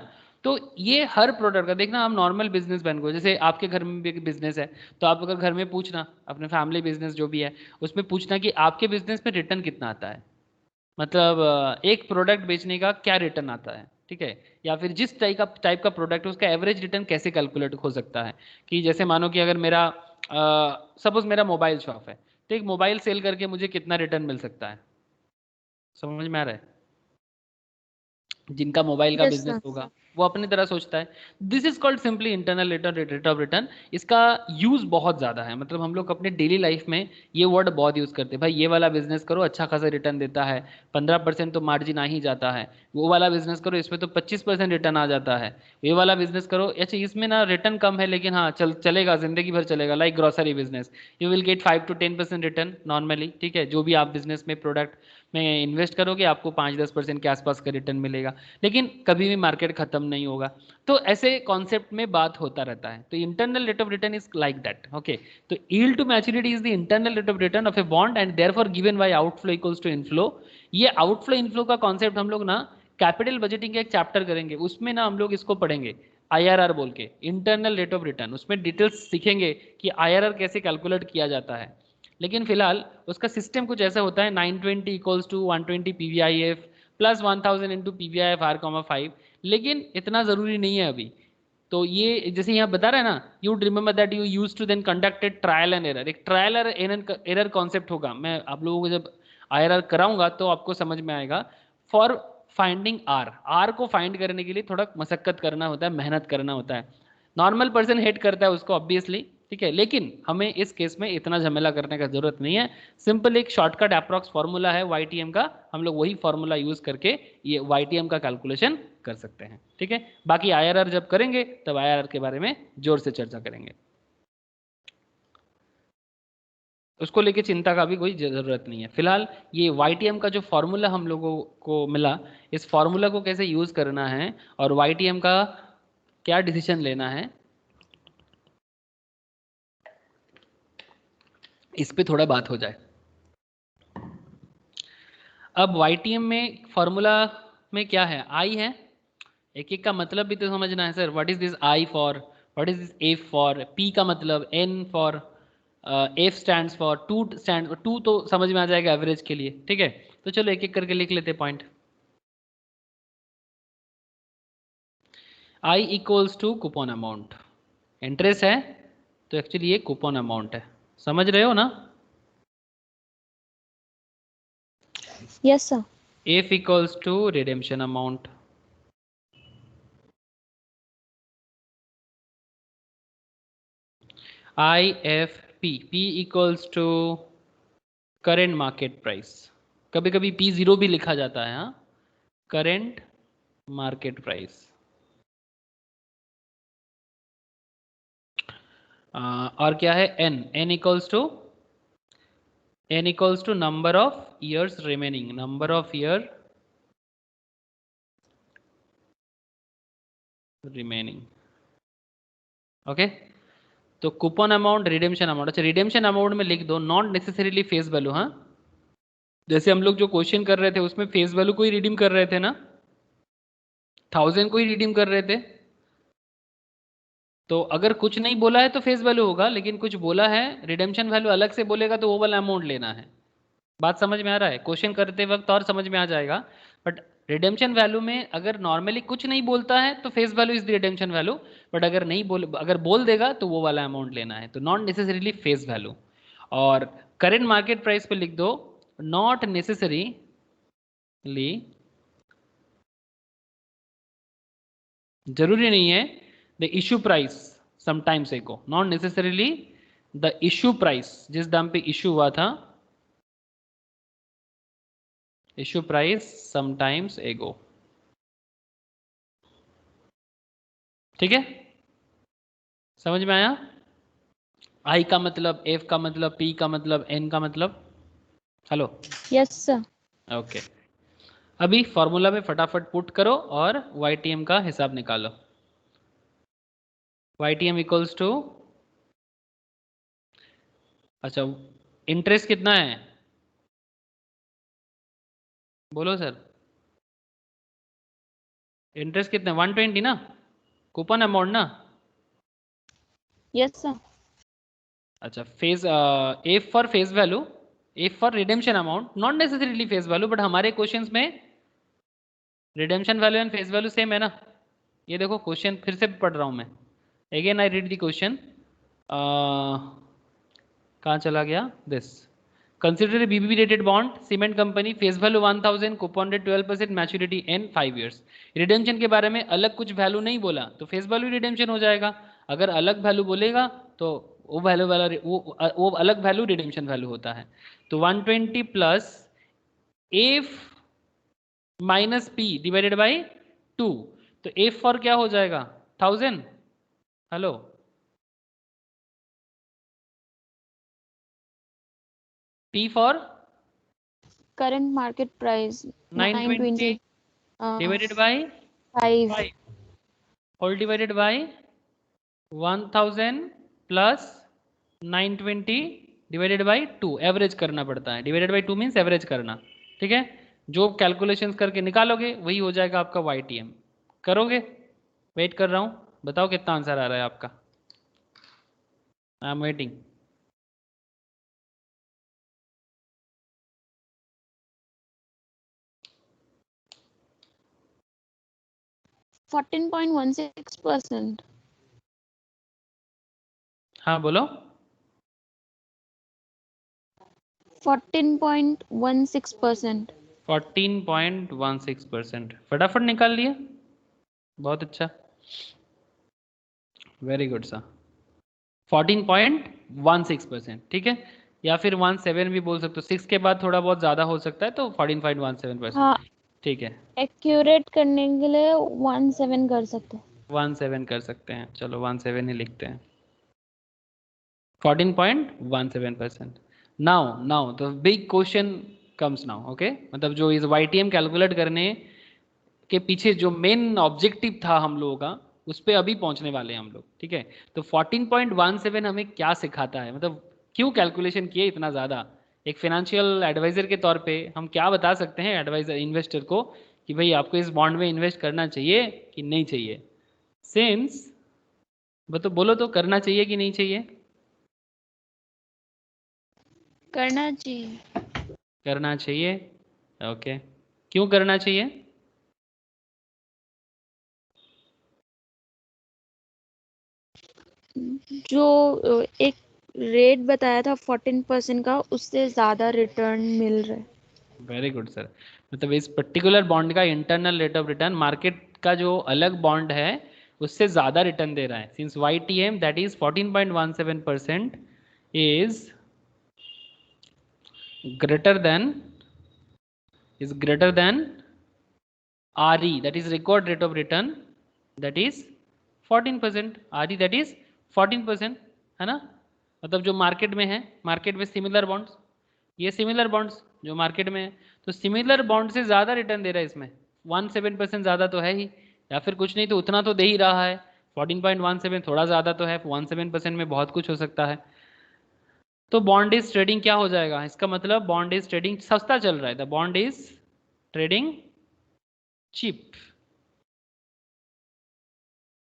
तो ये हर प्रोडक्ट का देखना. हम नॉर्मल बिजनेस मैन को, जैसे आपके घर में भी बिजनेस है, तो आप अगर घर में पूछना अपने फैमिली बिजनेस जो भी है उसमें पूछना कि आपके बिजनेस में रिटर्न कितना आता है. मतलब एक प्रोडक्ट बेचने का क्या रिटर्न आता है. ठीक है, या फिर जिस टाइप का प्रोडक्ट है उसका एवरेज रिटर्न कैसे कैलकुलेट हो सकता है. कि जैसे मानो कि अगर मेरा सपोज मेरा मोबाइल शॉप है, तो एक मोबाइल सेल करके मुझे कितना रिटर्न मिल सकता है. समझ में आ रहा है. जिनका मोबाइल का यस बिजनेस सर. होगा वो अपनी तरह सोचता है। This is called simply internal rate of return. इसका यूज बहुत ज़्यादा है, मतलब हम लोग अपने डेली लाइफ में ये वर्ड बहुत यूज़ करते हैं। भाई ये वाला बिजनेस करो, अच्छा खासा रिटर्न देता है, 15% तो मार्जिन आ ही जाता है। वो वाला बिजनेस करो, इसमें तो 25% रिटर्न आ जाता है। ये वाला बिजनेस करो, अच्छा इसमें ना रिटर्न कम है लेकिन हाँ चलेगा, जिंदगी भर चलेगा। Like grocery business, you will gate 5 to 10% return normally, ठीक है। जो भी आप बिजनेस में प्रोडक्ट में इन्वेस्ट करोगे आपको 5-10% के आसपास का रिटर्न मिलेगा, लेकिन कभी भी मार्केट खत्म नहीं होगा। तो ऐसे कॉन्सेप्ट में बात होता रहता है। तो internal rate of return is like that, okay. तो yield to maturity is the internal rate of return of a bond and therefore given by outflow equals to inflow. ये आउटफ्लो इनफ्लो का concept हम लोग ना capital budgeting का एक chapter करेंगे, उसमें ना हम लोग इसको पढ़ेंगे, आईआरआर बोल के, इंटरनल रेट ऑफ रिटर्न। उसमें डिटेल्स सीखेंगे कि आईआरआर कैसे कैलकुलेट किया जाता है। लेकिन फिलहाल उसका सिस्टम कुछ ऐसा होता है, 920 equals to 120 PVIF plus 1000 into PVIF R,5। लेकिन इतना ज़रूरी नहीं है अभी। तो ये जैसे यहाँ बता रहा है ना, you remember that you use to then conducted trial and error. एक ट्रायल एरर कॉन्सेप्ट होगा, मैं आप लोगों को जब आईआरआर कराऊंगा तो आपको समझ में आएगा। फॉर फाइंडिंग आर को फाइंड करने के लिए थोड़ा मशक्कत करना होता है, मेहनत करना होता है। नॉर्मल पर्सन हेट करता है उसको ऑब्वियसली, ठीक है, लेकिन हमें इस केस में इतना झमेला करने का जरूरत नहीं है। सिंपल एक शॉर्टकट अप्रॉक्स फॉर्मूला है वाईटीएम का, हम लोग वही फॉर्मूला यूज करके ये वाईटीएम का कैलकुलेशन कर सकते हैं, ठीक है। बाकी आईआरआर जब करेंगे तब आईआरआर के बारे में जोर से चर्चा करेंगे, उसको लेके चिंता का भी कोई जरूरत नहीं है। फिलहाल ये वाईटीएम का जो फॉर्मूला हम लोगों को मिला, इस फॉर्मूला को कैसे यूज करना है और वाईटीएम का क्या डिसीजन लेना है, इस पे थोड़ा बात हो जाए। अब वाईटीएम में फॉर्मूला में क्या है, आई है, एक एक का मतलब भी तो समझना है sir. What is this I for, what is this F for, P का मतलब, N for, F stands for, to तो समझ में आ जाएगा एवरेज के लिए, ठीक है। तो चलो एक एक करके लिख लेते point. I equals to coupon amount, interest है तो एक्चुअली ये कूपन अमाउंट है, समझ रहे हो ना। Yes sir. F equals to redemption amount, I F P, P equals to current market price, कभी कभी पी जीरो भी लिखा जाता है, हाँ, करेंट मार्केट प्राइस। और क्या है, N, N equals to number of years remaining, number of year remaining, okay. तो कूपन अमाउंट, रिडेम्पशन अमाउंट, अच्छा रिडेम्पशन अमाउंट में लिख दो नॉट नेसेसरीली फेस वैल्यू, हाँ। जैसे हम लोग जो क्वेश्चन कर रहे थे उसमें फेस वैल्यू को ही रिडीम कर रहे थे ना, 1000 को ही रिडीम कर रहे थे। तो अगर कुछ नहीं बोला है तो फेस वैल्यू होगा, लेकिन कुछ बोला है, रिडेम्पशन वैल्यू अलग से बोलेगा तो वो वाला अमाउंट लेना है। बात समझ में आ रहा है, क्वेश्चन करते वक्त और समझ में आ जाएगा। बट रिडेम्पशन वैल्यू में अगर नॉर्मली कुछ नहीं बोलता है तो face value is the redemption value, but अगर बोल देगा तो वो वाला अमाउंट लेना है, तो नॉट नेसेसरीली फेस वैल्यू। और करेंट मार्केट प्राइस पे लिख दो नॉट नेसेसरीली, जरूरी नहीं है, द इशू प्राइस समटाइम्स एगो, not necessarily the issue price, जिस दाम पे इशू हुआ था, इशू प्राइस समटाइम्स एगो, ठीक है, समझ में आया। आई का मतलब, एफ का मतलब, पी का मतलब, एन का मतलब, हेलो, यस सर। ओके। अभी फॉर्मूला में फटाफट पुट करो और वाईटीएम का हिसाब निकालो। वाईटीएम इक्वल्स टू, अच्छा इंटरेस्ट कितना है, बोलो सर, इंटरेस्ट कितना है, 120 ना, कूपन अमाउंट ना। Yes sir. अच्छा face, F for face value, F for redemption amount, not necessarily face value, but हमारे क्वेश्चंस में redemption value and face value same है ना। ये देखो क्वेश्चन फिर से पढ़ रहा हूँ मैं, again I read the question, कहाँ चला गया this, consider BBB rated bond, cement company, face value 1000, coupon rate 12%, maturity in 5 years. Redemption के बारे में अलग कुछ वैल्यू नहीं बोला तो फेस वैल्यू रिडेम्पशन हो जाएगा। अगर अलग वैल्यू बोलेगा तो वो वैल्यू वाला वो अलग वैल्यू रिडेम्पशन वैल्यू होता है। तो 120 plus F minus P divided by 2, तो एफ फॉर क्या हो जाएगा 1000। Hello, P for current market price 920 divided by 5 5 whole divided by 1000 plus 920 divided by 2, average करना पड़ता है। डिवाइडेड बाई 2 मीन्स एवरेज करना, ठीक है। जो कैलकुलेशंस करके निकालोगे वही हो जाएगा आपका YTM। करोगे? वेट कर रहा हूँ, बताओ कितना आंसर आ रहा है आपका। I am waiting. 14.16%। हाँ बोलो। 14.16%। 14.16%, फटाफट निकाल लिया, बहुत अच्छा, वेरी गुड सा। 14.16%, ठीक है, या फिर 17 भी बोल सकते हो, 6 के बाद थोड़ा बहुत ज़्यादा हो सकता है तो 14.17%, हाँ, ठीक है। एक्यूरेट करने के लिए 17 कर सकते हैं। 17 कर सकते हैं, चलो 17 ही लिखते हैं। 14.17%। Now the big question comes now, okay, मतलब जो इस YTM कैलकुलेट करने के पीछे जो मेन ऑब्जेक्टिव था हम लोगों का, उस पर अभी पहुंचने वाले हैं हम लोग, ठीक है। तो 14.17 हमें क्या सिखाता है, मतलब क्यों कैलकुलेशन किए इतना ज़्यादा। एक फाइनेंशियल एडवाइजर के तौर पे हम क्या बता सकते हैं एडवाइजर इन्वेस्टर को कि भाई आपको इस बॉन्ड में इन्वेस्ट करना चाहिए कि नहीं चाहिए। सिंस बोलो तो करना चाहिए कि नहीं चाहिए। करना चाहिए। करना चाहिए, ओके, क्यों करना चाहिए। जो एक रेट बताया था 14% का, उससे ज्यादा रिटर्न मिल रहा है। वेरी गुड सर, मतलब इस पर्टिकुलर बॉन्ड का internal rate of return market का जो अलग बॉन्ड है उससे ज़्यादा रिटर्न दे रहा है। Since YTM that is 14.17% is greater than RE that is record rate of return that is 14%, RE that is 14%, है ना। मतलब जो मार्केट में है, मार्केट में सिमिलर बॉन्ड्स, ये सिमिलर बॉन्ड्स जो मार्केट में है, तो सिमिलर बॉन्ड से ज़्यादा रिटर्न दे रहा है इसमें। 17% ज़्यादा तो है ही, या फिर कुछ नहीं तो उतना तो दे ही रहा है। 14.17 थोड़ा ज़्यादा तो है, 17% में बहुत कुछ हो सकता है। तो बॉन्ड इज ट्रेडिंग क्या हो जाएगा, इसका मतलब बॉन्ड इज ट्रेडिंग सस्ता चल रहा है, the bond is trading cheap.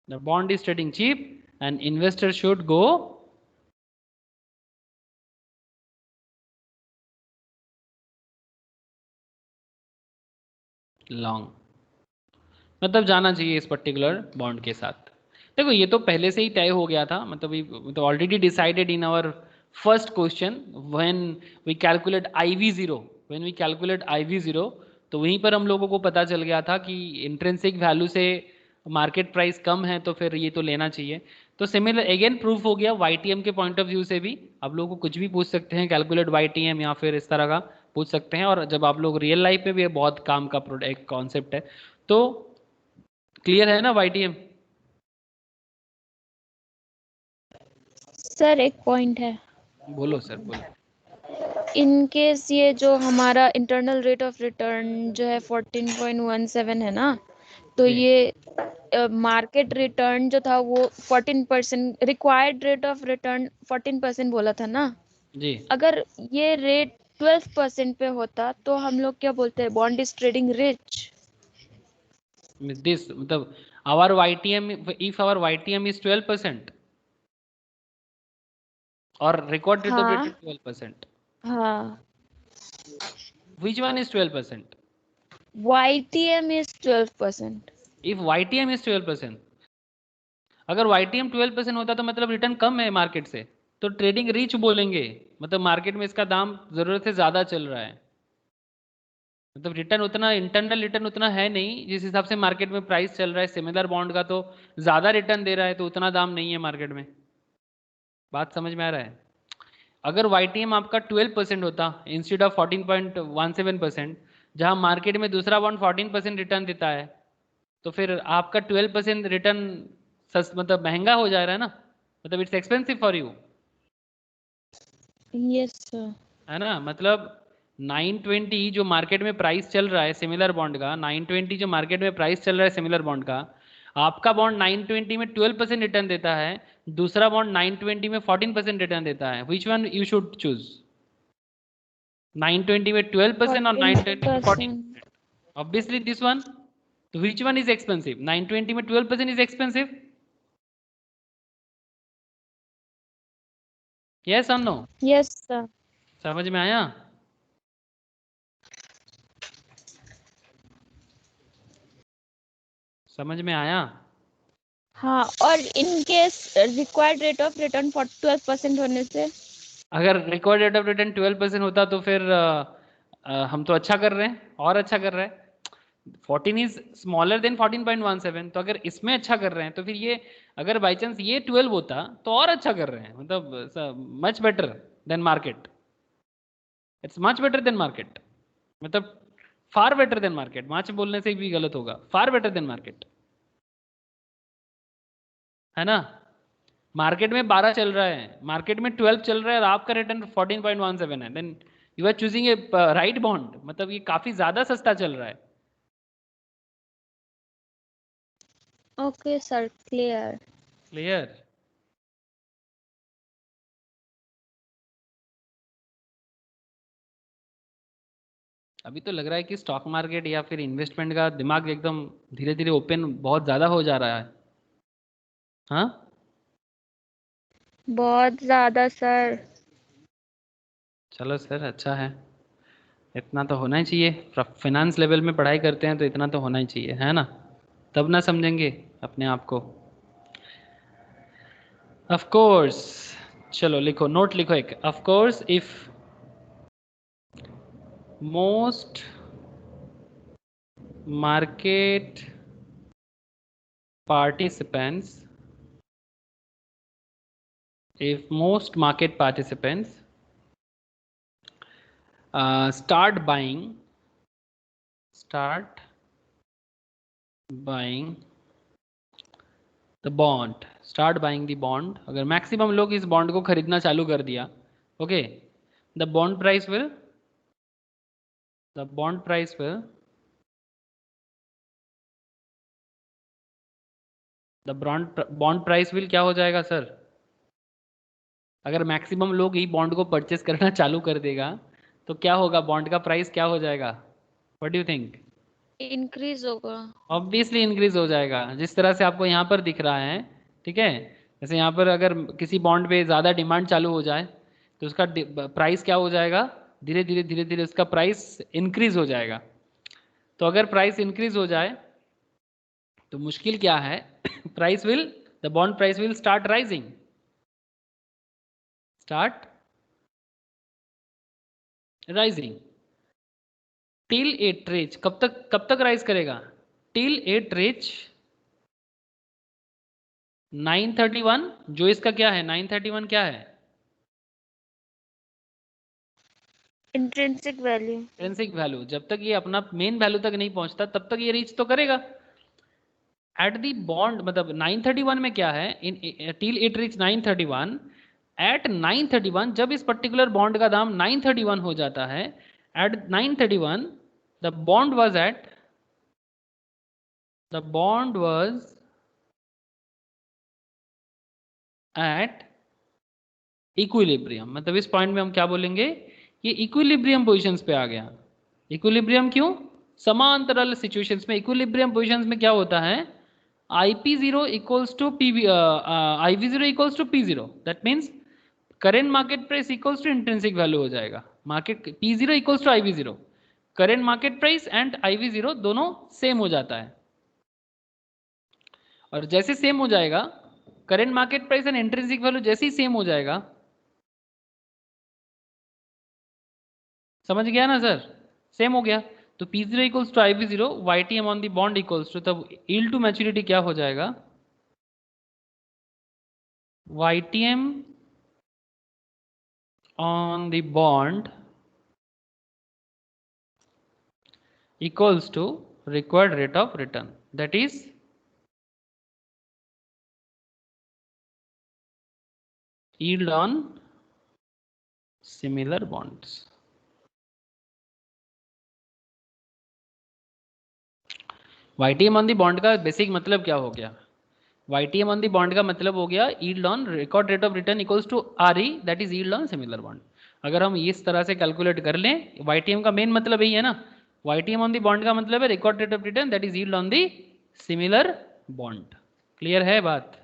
The bond is trading cheap and investor should go long. मतलब जाना चाहिए इस पर्टिकुलर बॉन्ड के साथ। देखो ये तो पहले से ही तय हो गया था, मतलब already decided in our first question when we calculate IV0, when we calculate IV0, तो वहीं पर हम लोगों को पता चल गया था कि इंट्रिंसिक वैल्यू से मार्केट प्राइस कम है तो फिर ये तो लेना चाहिए। तो सिमिलर अगेन प्रूफ हो गया YTM के पॉइंट ऑफ व्यू से भी। आप लोगों को कुछ भी पूछ सकते हैं कैलकुलेट YTM या फिर इस तरह का पूछ सकते हैं, और जब आप लोग रियल लाइफ में भी बहुत काम का एक कॉन्सेप्ट है। तो क्लियर है ना YTM। सर एक पॉइंट है, बोलो सर बोलो। इन केस ये जो हमारा इंटरनल रेट ऑफ रिटर्न जो है 14.17 है ना, तो जी ये मार्केट रिटर्न जो था वो 14%, रिक्वायर्ड रेट ऑफ रिटर्न 14% बोला था ना। जी, अगर ये रेट 12% पे होता तो हम लोग क्या बोलते हैं, bond is trading rich. This मतलब our YTM, if our YTM is 12% or record rate of return हाँ 12%, हाँ, which one is 12%? YTM is 12%। if YTM is 12%, अगर YTM 12% होता तो मतलब रिटर्न कम है मार्केट से। तो ट्रेडिंग रिच बोलेंगे, मतलब मार्केट में इसका दाम जरूरत से ज्यादा चल रहा है, मतलब रिटर्न उतना, इंटरनल रिटर्न उतना है नहीं जिस हिसाब से मार्केट में प्राइस चल रहा है। सिमिलर बॉन्ड का तो ज्यादा रिटर्न दे रहा है, तो उतना दाम नहीं है मार्केट में। बात समझ में आ रहा है? अगर YTM आपका 12% होता इंस्टेड ऑफ 14.17%, जहां मार्केट में दूसरा बॉन्ड 14% रिटर्न देता है, तो फिर आपका 12% रिटर्न मतलब महंगा हो जा रहा है ना, मतलब it's expensive for you. Yes sir. है ना, मतलब 920 जो मार्केट में प्राइस चल रहा है सिमिलर बॉन्ड का, 920 जो मार्केट में प्राइस चल रहा है सिमिलर बॉन्ड का, आपका बॉन्ड 920 में 12% रिटर्न देता है, दूसरा बॉन्ड 920 में 14% रिटर्न देता है। Which one you should choose? 920 में 12% और 920 में 14%? 14%। Obviously this one. तो विच वन इज एक्सपेंसिव? 920 में 12% इज एक्सपेंसिव, यस और नो? Yes sir. समझ में आया? समझ में आया? हाँ, और in case required rate of return 12% होने से? अगर रिकॉर्ड रेट ऑफ रिटर्न 12% होता तो फिर हम तो अच्छा कर रहे हैं, और अच्छा कर रहे हैं। 14 इज स्मॉलर देन 14.17, तो अगर इसमें अच्छा कर रहे हैं तो फिर ये, अगर बाई चांस ये 12 होता तो और अच्छा कर रहे हैं, मतलब much better than market. It's much better than market, मतलब far better than market. Much बोलने से भी गलत होगा, फार बेटर देन मार्केट, है ना। मार्केट में 12 चल रहा है, मार्केट में 12 चल रहा है, और आपका रिटर्न 14.17 है, then you are choosing a right bond, मतलब ये काफी ज्यादा सस्ता चल रहा है। Okay sir, clear. क्लियर? अभी तो लग रहा है कि स्टॉक मार्केट या फिर इन्वेस्टमेंट का दिमाग एकदम धीरे धीरे ओपन बहुत ज्यादा हो जा रहा है। हाँ, बहुत ज्यादा सर। चलो सर, अच्छा है, इतना तो होना ही चाहिए। फाइनेंस लेवल में पढ़ाई करते हैं तो इतना तो होना ही चाहिए, है ना। तब ना समझेंगे अपने आप को। ऑफ कोर्स, चलो लिखो, नोट लिखो एक। Of course if most market participants if most market participants start buying the bond, start buying the bond, अगर मैक्सिमम लोग इस बॉन्ड को खरीदना चालू कर दिया, okay, the bond price will the bond price will the bond price will क्या हो जाएगा सर? अगर मैक्सिमम लोग ही बॉन्ड को परचेस करना चालू कर देगा तो क्या होगा, बॉन्ड का प्राइस क्या हो जाएगा? What do you think? Increase होगा। ऑब्वियसली इंक्रीज हो जाएगा, जिस तरह से आपको यहाँ पर दिख रहा है। ठीक है, जैसे यहाँ पर अगर किसी बॉन्ड पे ज़्यादा डिमांड चालू हो जाए तो उसका प्राइस क्या हो जाएगा? धीरे धीरे धीरे धीरे उसका प्राइस इंक्रीज हो जाएगा। तो अगर प्राइस इंक्रीज हो जाए तो मुश्किल क्या है? Price will the bond price will start rising, start rising till it reach, कब तक राइज करेगा? टिल इट रीच 931, जो इसका क्या है, 931 क्या है? Intrinsic value. Intrinsic value. जब तक ये अपना मेन वैल्यू तक नहीं पहुंचता तब तक ये रीच तो करेगा। एट दी बॉन्ड, मतलब 931 में क्या है, in till it reach 931, at 931 जब इस पर्टिकुलर बॉन्ड का दाम 931 हो जाता है, at 931 the bond was at the bond was at equilibrium. मतलब इस पॉइंट में हम क्या बोलेंगे, ये इक्विलिब्रियम पोजीशंस पे आ गया। इक्विलिब्रियम क्यों? समांतराल सिचुएशंस में इक्विलिब्रियम पोजीशंस में क्या होता है, IP0 equals to P IV0 equals to P0, that means current market price equals to intrinsic value हो जाएगा। Market P0 equals to IV0, current market price and IV0 दोनों सेम हो जाता है। और जैसे सेम हो जाएगा, current market price and intrinsic value जैसे ही सेम हो जाएगा, समझ गया ना सर, सेम हो गया। तो P0 equals to IV0, YTM on the bond equals to, तब यील्ड टू मैच्योरिटी क्या हो जाएगा, YTM on the bond equals to required rate of return, that is yield on similar bonds. YTM on the bond का basic मतलब क्या हो गया, YTM on the bond का मतलब हो गया yield on record rate of return equals to RE, that is yield on similar bond। अगर हम इस तरह से कैलकुलेट कर लें, YTM का मेन मतलब यही है ना, YTM on the bond का मतलब है record rate of return, that is yield on the similar bond। Clear है बात?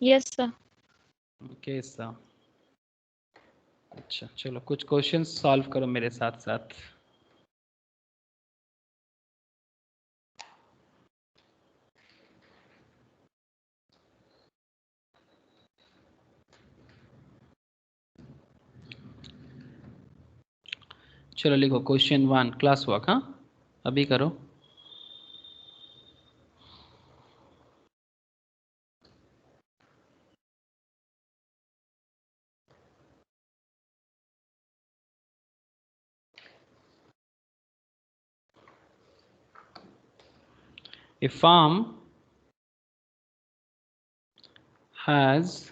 Yes sir. Okay sir. अच्छा चलो कुछ क्वेश्चंस सॉल्व करो मेरे साथ साथ। चलो लिखो क्वेश्चन 1 क्लास वर्क, हाँ अभी करो। A firm has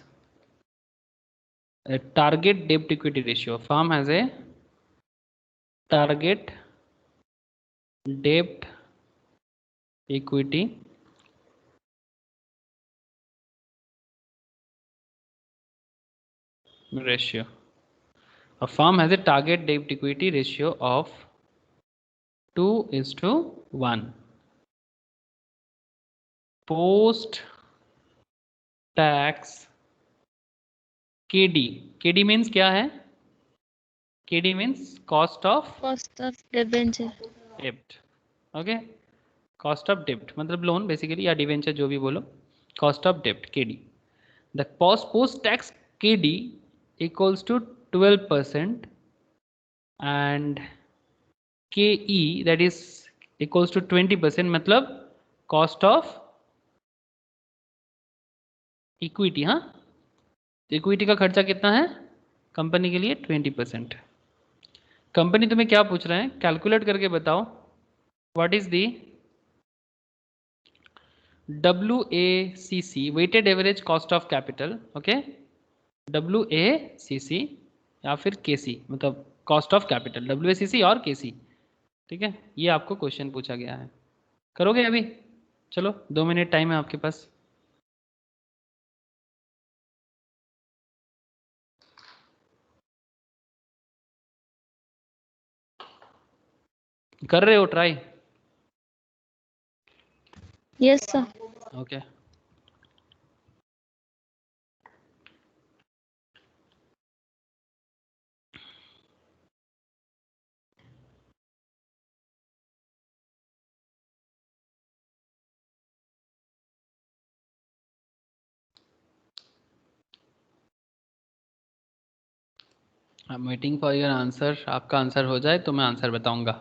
a target debt equity ratio. Firm has a target debt equity ratio. A firm has a target debt equity ratio of 2:1. Post tax KD, KD means क्या है, KD means cost of debenture. debt, okay, cost of debt मतलब loan basically, या debenture जो भी बोलो, cost of debt KD। The post tax KD equals to 12% and KE that is equals to 20%, मतलब cost of equity। हाँ, equity का खर्चा कितना है कंपनी के लिए, 20%। कंपनी तुम्हें क्या पूछ रहे हैं, कैलकुलेट करके बताओ what is the WACC, weighted average cost of capital, okay, WACC या फिर KC, मतलब कॉस्ट ऑफ कैपिटल, WACC और KC, ठीक है, ये आपको क्वेश्चन पूछा गया है। करोगे अभी? चलो 2 मिनट टाइम है आपके पास। कर रहे हो try? Yes sir. Okay I am waiting for your answer. आपका आंसर हो जाए तो मैं आंसर बताऊंगा।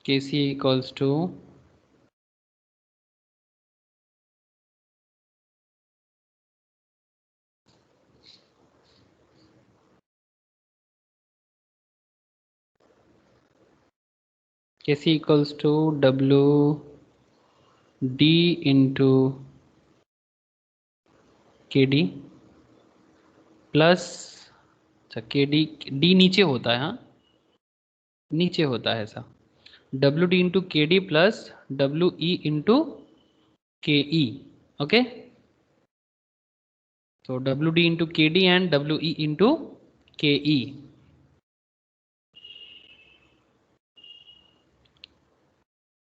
KC equals to WD into KD plus, अच्छा KD, D नीचे होता है, हाँ नीचे होता है ऐसा, WD into KD plus WE into KE, okay, तो WD into KD and WE into KE।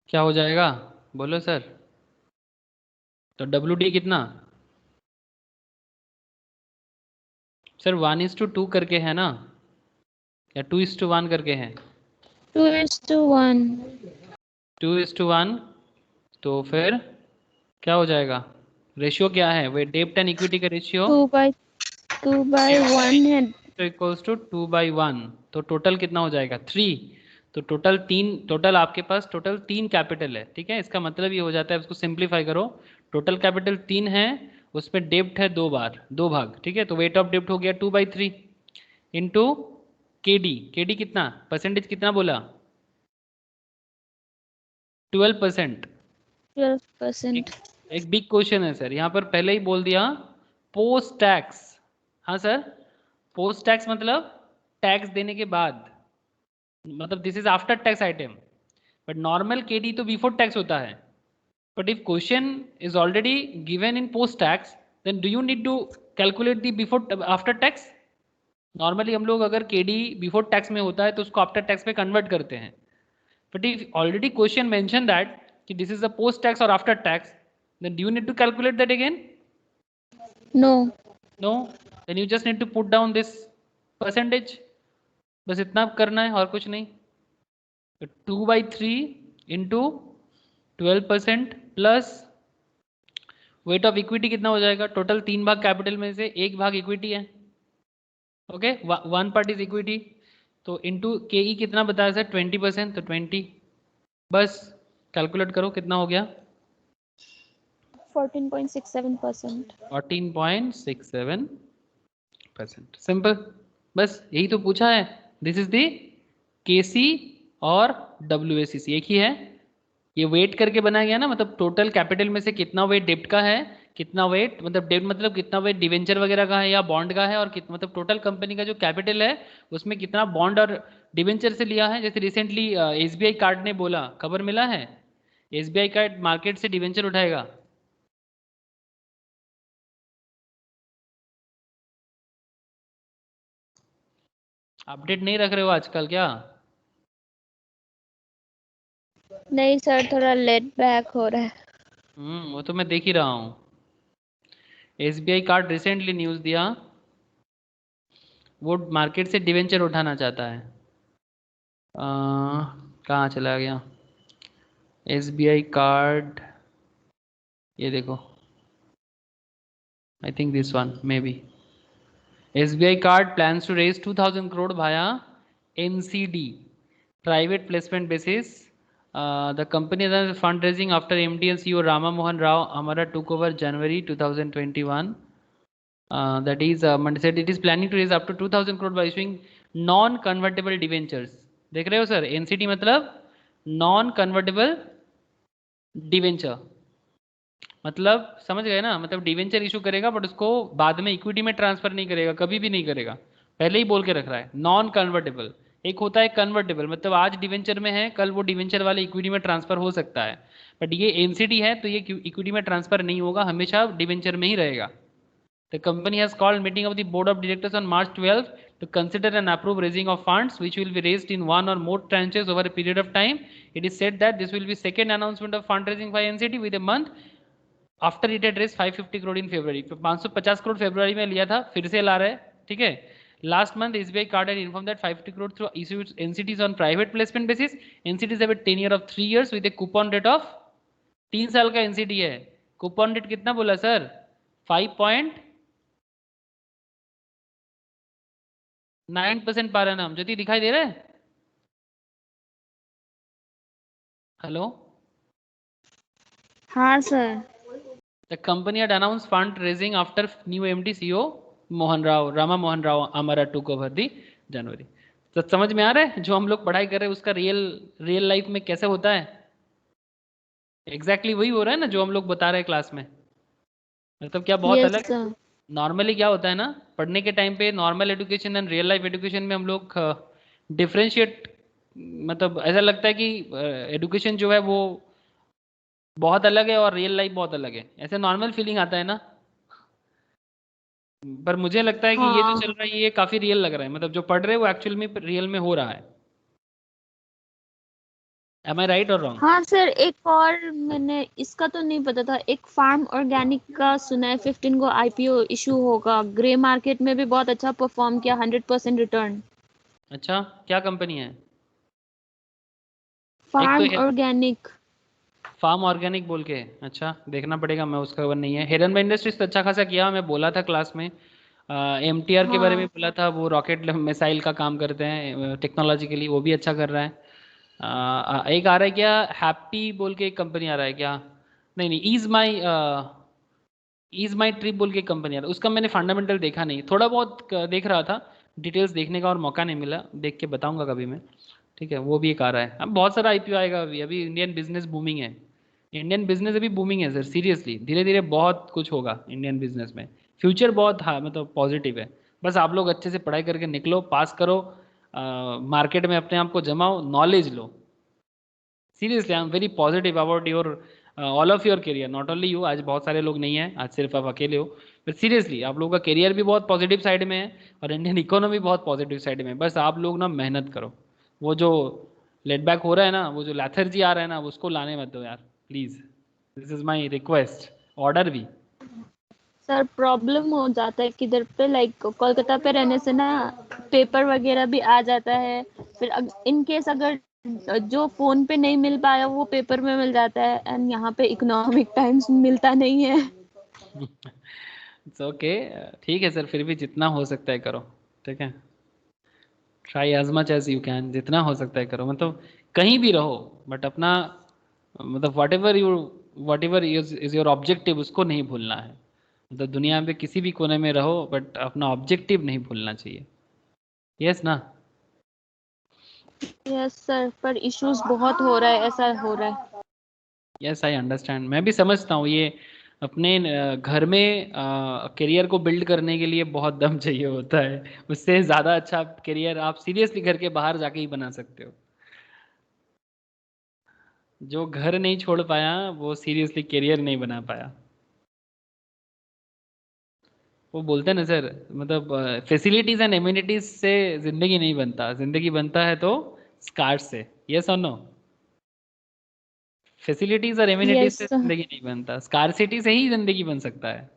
क्या हो जाएगा बोलो सर? तो WD कितना, सर 1:2 करके है ना, या 2:1 करके है? 2:1। 2:1, तो फिर क्या हो जाएगा? रेशियो क्या है? वे डेब्ट एंड इक्विटी का रेशियो 2/1 है। तो इक्वल्स टू 2/1, तो टोटल कितना हो जाएगा? 3। तो टोटल 3, टोटल आपके पास टोटल 3 कैपिटल है, ठीक है। इसका मतलब ये हो जाता है, उसको सिंप्लीफाई करो, टोटल कैपिटल 3 है, उसमें डेब्ट है 2 भाग, ठीक है। तो वेट ऑफ डेब्ट हो गया 2/3 इंटू केडी। केडी कितना, परसेंटेज कितना बोला? 12%। 12%। एक बिग क्वेश्चन है सर, यहाँ पर पहले ही बोल दिया पोस्ट टैक्स। हाँ सर, पोस्ट टैक्स मतलब टैक्स देने के बाद, मतलब this is after tax item, but normal KD तो बिफोर टैक्स होता है। But if question is already given in post tax, then do you need to calculate the before after tax? Normally हम लोग अगर केडी बिफोर टैक्स में होता है तो उसको आफ्टर टैक्स में कन्वर्ट करते हैं। But if already question mention that कि this is the post tax और after tax, then do you need to calculate that again? No. No, then you just need to put down this percentage, बस इतना करना है और कुछ नहीं। तो 2/3 into 12% plus weight of equity कितना हो जाएगा? टोटल 3 भाग कैपिटल में से 1 भाग इक्विटी है, ओके, 1 पार्ट इज इक्विटी, तो इंटू के ई कितना बताया सर? 20%, तो 20, बस कैलकुलेट करो कितना हो गया? 14.67%। 14.67%, सिंपल, बस यही तो पूछा है। दिस इज द केसी और डब्ल्यूएसीसी एक ही है। ये वेट करके बनाया गया ना, मतलब टोटल कैपिटल में से कितना वेट डेब्ट का है, कितना वेट मतलब डेब्ट मतलब कितना वेट डिवेंचर वगैरह का है या बॉन्ड का है, और कितना मतलब टोटल कंपनी का जो कैपिटल है उसमें कितना बॉन्ड और डिवेंचर से लिया है। जैसे रिसेंटली एसबीआई कार्ड ने बोला, खबर मिला है, एसबीआई कार्ड मार्केट से डिवेंचर उठाएगा। अपडेट नहीं रख रहे हो आजकल क्या? नहीं सर, थोड़ा लेट बैक हो रहा है। वो तो मैं देख ही रहा हूँ। एसबीआई कार्ड रिसेंटली न्यूज़ दिया, वो मार्केट से डिवेंचर उठाना चाहता है। कहाँ चला गया एसबीआई कार्ड? ये देखो, I think this one may be. SBI card plans to raise 2000 crore via NCD private placement basis. The company has fundraising after MD and CEO Rama Mohan Rao Amara took over January 2021. That is, Monday said it is planning to raise up to 2000 crore by issuing non-convertible debentures. देख रहे हो sir, NCD मतलब non convertible debenture, मतलब समझ गए ना, मतलब debenture issue करेगा बट उसको बाद में इक्विटी में ट्रांसफर नहीं करेगा, कभी भी नहीं करेगा, पहले ही बोल के रख रहा है नॉन कन्वर्टेबल। एक होता है कन्वर्टेबल, मतलब आज डिवेंचर में है, कल वो डिवेंचर वाले इक्विटी में ट्रांसफर हो सकता है, बट ये एनसीडी है तो ये इक्विटी में ट्रांसफर नहीं होगा, हमेशा डिवेंचर में ही रहेगा। The company has called meeting of the board of directors on March 12th to consider and approve raising of funds, which will be raised in one or more tranches over a period of time. It is said that this will be second announcement of fundraising by NCT with a month after it had raised 550 crore in February. 550 crore फरवरी में लिया था, फिर से ला रहे हैं, ठीक है। Last month SBI card had inform that 550 crore through issued NCTs on private placement basis. NCTs have a tenure of 3 years with a coupon rate of, 3 साल का एनसीटी है, कूपन रेट कितना बोला सर? 5.9% पा रहे ना हम, ज्योति दिखाई दे रहा है? हेलो। हाँ sir. The company had announced fund raising after new MD CEO Mohan Rao Rama Mohan Rao Amara took over the January. तो समझ में आ रहा है जो हम लोग पढ़ाई कर रहे हैं उसका रियल लाइफ में कैसे होता है? एग्जैक्टली वही हो रहा है ना जो हम लोग बता रहे हैं क्लास में, मतलब क्या बहुत यस अलग। सर। नॉर्मली क्या होता है ना, पढ़ने के टाइम पे normal education and real life education में हम लोग डिफ्रेंशिएट, मतलब ऐसा लगता है कि एजुकेशन जो है वो बहुत अलग है और रियल लाइफ बहुत अलग है, ऐसे नॉर्मल फीलिंग आता है ना। पर मुझे लगता है कि ये जो हाँ। चल रहा है ये काफी रियल लग रहा है, मतलब जो पढ़ रहे हैं वो एक्चुअल में रियल में हो रहा है। एम आई राइट और रॉन्ग? हाँ सर, एक और मैंने इसका तो नहीं पता था, एक फार्म ऑर्गेनिक का सुना है 15 को आईपीओ इशू होगा, ग्रे मार्केट में भी बहुत अच्छा परफॉर्म किया, 100% रिटर्न। अच्छा, क्या कंपनी है? एक तो फार्म ऑर्गेनिक। फार्म ऑर्गेनिक बोल के, अच्छा देखना पड़ेगा, मैं उसका खबर नहीं है। हिरन इंडस्ट्रीज तो अच्छा खासा किया, मैं बोला था क्लास में। एमटीआर के बारे में हाँ बोला था, वो रॉकेट मिसाइल का काम करते हैं टेक्नोलॉजिकली, वो भी अच्छा कर रहा है। एक आ रहा है क्या, हैप्पी बोल के एक कंपनी आ रहा है क्या? नहीं नहीं, ईज माई ट्रिप बोल के कंपनी आ रहा है, उसका मैंने फंडामेंटल देखा नहीं, थोड़ा बहुत देख रहा था, डिटेल्स देखने का और मौका नहीं मिला, देख के बताऊंगा कभी मैं। ठीक है, वो भी एक आ रहा है। अब बहुत सारा आईपीओ आएगा अभी, अभी इंडियन बिजनेस बूमिंग है। इंडियन बिजनेस अभी बूमिंग है सर, सीरियसली धीरे धीरे बहुत कुछ होगा इंडियन बिजनेस में। फ्यूचर बहुत, हाँ मतलब पॉजिटिव है। बस आप लोग अच्छे से पढ़ाई करके निकलो, पास करो, मार्केट में अपने आप को जमाओ, knowledge low. Seriously I am very positive about your all of your career, not only you. आज बहुत सारे लोग नहीं हैं, आज सिर्फ आप अकेले हो, बट सीरियसली आप लोगों का करियर भी बहुत पॉजिटिव साइड में है और इंडियन इकोनॉमी बहुत पॉजिटिव साइड में है। बस आप लोग ना मेहनत करो। वो जो लेट बैक हो रहा है ना, वो जो लैथर्जी आ रहा है ना, उसको लाने मत दो यार, please. This is my request, order भी। सर, प्रॉब्लम हो जाता है किधर पे, लाइक कोलकाता पे रहने से ना पेपर वगैरह भी आ जाता है, फिर इन केस अगर जो फोन पे नहीं मिल पाया वो पेपर में मिल जाता है, एंड यहाँ पे इकोनॉमिक टाइम्स मिलता नहीं है। इट्स ओके, ठीक है सर, फिर भी जितना हो सकता है करो। ठीक है, try as much as you can, जितना हो सकता है करो, मतलब कहीं भी रहो, बट अपना मतलब what ever is your objective, उसको नहीं भूलना है। मतलब दुनिया में किसी भी कोने में रहो, बट अपना ऑब्जेक्टिव नहीं भूलना चाहिए। यस ना? यस सर, पर इश्यूज बहुत हो रहा है, ऐसा हो रहा है। यस आई अंडरस्टैंड, मैं भी समझता हूँ ये। अपने घर में करियर को बिल्ड करने के लिए बहुत दम चाहिए होता है, उससे ज़्यादा अच्छा करियर आप सीरियसली घर के बाहर जाके ही बना सकते हो। जो घर नहीं छोड़ पाया वो सीरियसली करियर नहीं बना पाया। वो बोलते हैं ना सर, मतलब फैसिलिटीज एंड एम्यूनिटीज से जिंदगी नहीं बनता, जिंदगी बनता है तो स्कार्स से। यस और नो? फैसिलिटीज और एम्यूनिटीज यस से सर। जिंदगी नहीं बनता, स्कार्सिटी से ही जिंदगी बन सकता है।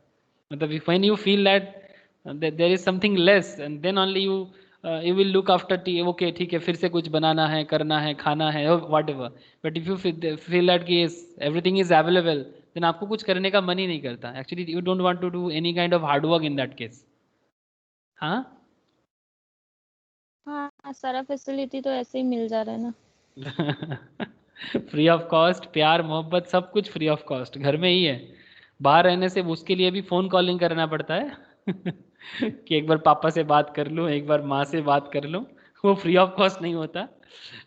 मतलब if when you feel that there is something less and then only you will look after tea, okay ठीक है, फिर से कुछ बनाना है, करना है, खाना है, whatever, but if you feel that कि yes, everything is available, then आपको कुछ करने का मन ही नहीं करता, actually you don't want to do any kind of hard work in that case। हाँ। हाँ, सारा फैसिलिटी तो ऐसे ही मिल जा रहा है ना। फ्री ऑफ कॉस्ट, प्यार मोहब्बत सब कुछ फ्री ऑफ कॉस्ट घर में ही है। बाहर रहने से उसके लिए भी फ़ोन कॉलिंग करना पड़ता है कि एक बार पापा से बात कर लूँ, एक बार माँ से बात कर लूँ, वो फ्री ऑफ कॉस्ट नहीं होता।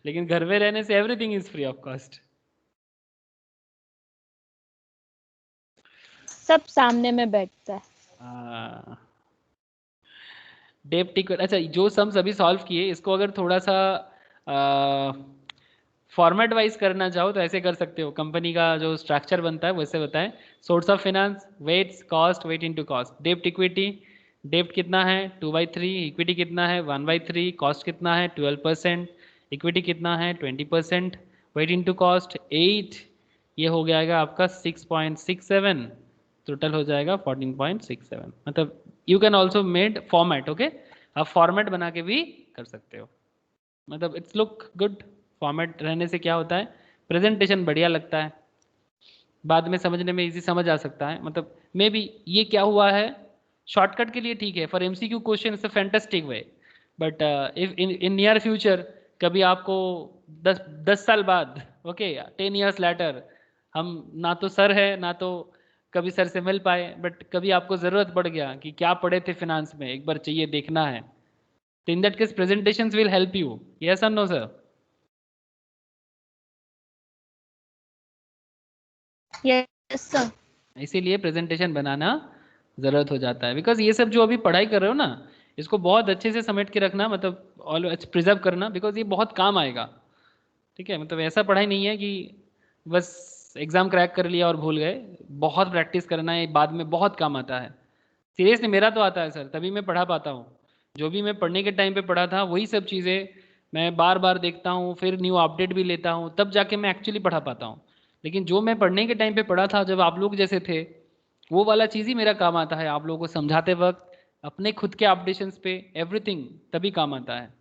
लेकिन घर में रहने से everything is free of cost. सब सामने में बैठता है। डेप टिकट, अच्छा जो सम्स अभी सॉल्व किए, इसको अगर थोड़ा सा फॉर्मेट वाइज करना चाहो तो ऐसे कर सकते हो, कंपनी का जो स्ट्रक्चर बनता है वैसे बताएं। Source of finance, weights cost, weight into cost, dept equity, डेप्ट कितना है 2/3, इक्विटी कितना है 1/3, कॉस्ट कितना है 12%, इक्विटी कितना है 20%, वेट इनटू कॉस्ट 8, ये हो जाएगा आपका 6.67, टोटल हो जाएगा 14.67। मतलब you can also made format, okay, आप फॉर्मेट बना के भी कर सकते हो। मतलब इट्स लुक गुड। फॉर्मेट रहने से क्या होता है, प्रेजेंटेशन बढ़िया लगता है, बाद में समझने में इजी समझ आ सकता है। मतलब मे बी ये क्या हुआ है, शॉर्टकट के लिए ठीक है, for MCQ question it's a fantastic way, but if in near future कभी आपको 10 साल बाद, ओके 10 years later, हम ना तो सर है ना तो कभी सर से मिल पाए, बट कभी आपको ज़रूरत पड़ गया कि क्या पढ़े थे फिनांस में, एक बार चाहिए देखना है, तो in that case presentations will help you. Yes और नो सर? Yes sir. इसीलिए प्रेजेंटेशन बनाना ज़रूरत हो जाता है, बिकॉज ये सब जो अभी पढ़ाई कर रहे हो ना, इसको बहुत अच्छे से समेट के रखना, मतलब ऑलवेज प्रिजर्व करना, बिकॉज ये बहुत काम आएगा। ठीक है, मतलब ऐसा पढ़ाई नहीं है कि बस एग्ज़ाम क्रैक कर लिया और भूल गए, बहुत प्रैक्टिस करना है, बाद में बहुत काम आता है। सीरियसली मेरा तो आता है सर, तभी मैं पढ़ा पाता हूँ। जो भी मैं पढ़ने के टाइम पे पढ़ा था वही सब चीज़ें मैं बार बार देखता हूँ, फिर न्यू अपडेट भी लेता हूँ, तब जाके मैं एक्चुअली पढ़ा पाता हूँ। लेकिन जो मैं पढ़ने के टाइम पे पढ़ा था जब आप लोग जैसे थे, वो वाला चीज़ ही मेरा काम आता है आप लोगों को समझाते वक्त, अपने खुद के अपडेशंस पे, एवरीथिंग तभी काम आता है।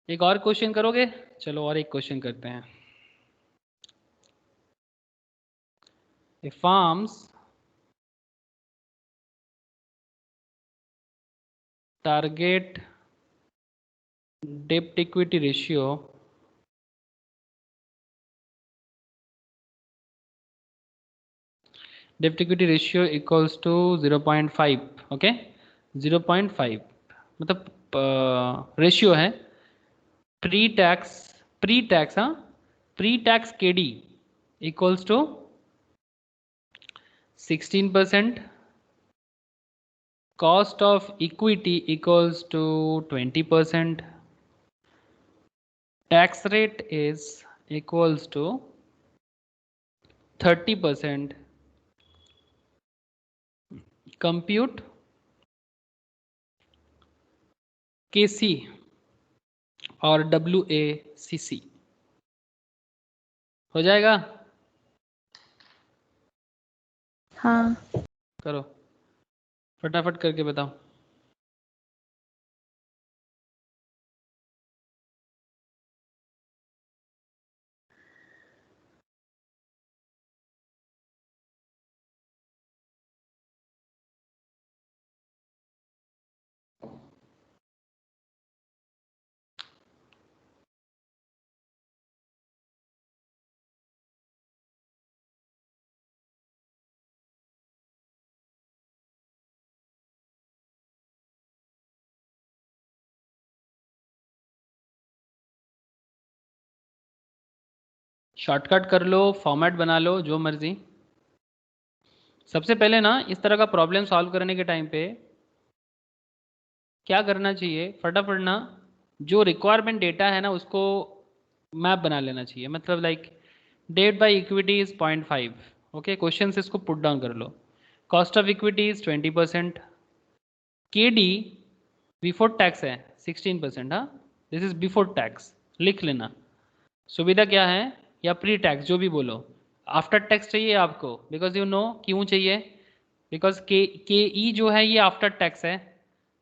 एक और क्वेश्चन करोगे? चलो और एक क्वेश्चन करते हैं। फर्म्स टारगेट डेब्ट इक्विटी रेशियो डेब्ट equity ratio equals to 0.5। Okay, 0.5 मतलब रेशियो है प्री टैक्स हाँ, pre tax KD equals to 16%, cost of equity equals to 20%, tax rate is equals to 30%, compute KC और WACC। हो जाएगा? हाँ करो फटाफट करके बताओ। शॉर्टकट कर लो, फॉर्मेट बना लो, जो मर्जी। सबसे पहले ना इस तरह का प्रॉब्लम सॉल्व करने के टाइम पे क्या करना चाहिए, फटाफट ना जो रिक्वायरमेंट डेटा है ना उसको मैप बना लेना चाहिए। मतलब like debt by equity is 0.5। Okay, question से इसको पुट डाउन कर लो। Cost of equity is 20%, K D before tax है 16%। हाँ, दिस इज बिफोर टैक्स, लिख लेना। सुविधा क्या है, या प्री टैक्स जो भी बोलो, आफ्टर टैक्स चाहिए आपको, बिकॉज यू नो क्यों चाहिए, बिकॉज के ई जो है ये आफ्टर टैक्स है।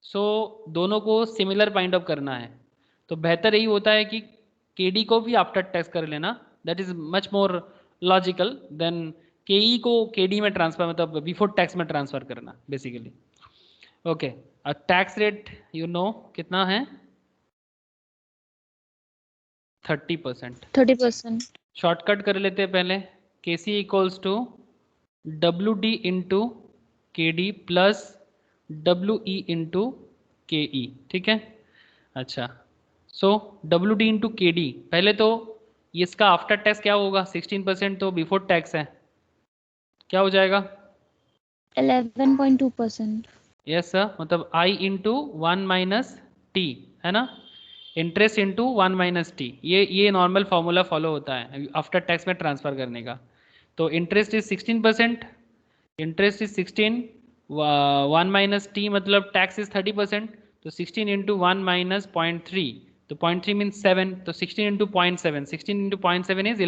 सो दोनों को सिमिलर काइंड ऑफ करना है, तो बेहतर यही होता है कि के डी को भी आफ्टर टैक्स कर लेना, that is much more logical than K E को के डी में ट्रांसफर, मतलब बिफोर टैक्स में ट्रांसफर करना basically. Okay, tax rate you know कितना है, 30%। 30%। शॉर्टकट कर लेते हैं पहले, K C equals to W D into K D plus W E into K E. ठीक है, अच्छा। So W D into K D, पहले तो इसका आफ्टर टैक्स क्या होगा, 16%, तो बिफोर टैक्स है, क्या हो जाएगा? 11.2%। यस सर, मतलब आई इंटू 1 - टी, है ना, इंटरेस्ट इंटू 1 - टी, ये नॉर्मल फार्मूला फॉलो होता है आफ्टर टैक्स में ट्रांसफर करने का। तो interest is 16%, interest is 16, 1 - T मतलब टैक्स इज 30%, तो 16 इंटू 1 - 0.3, तो 0.3 मीन्स 7, तो 16 इंटू 0.7, 16 इंटू 0.7 इज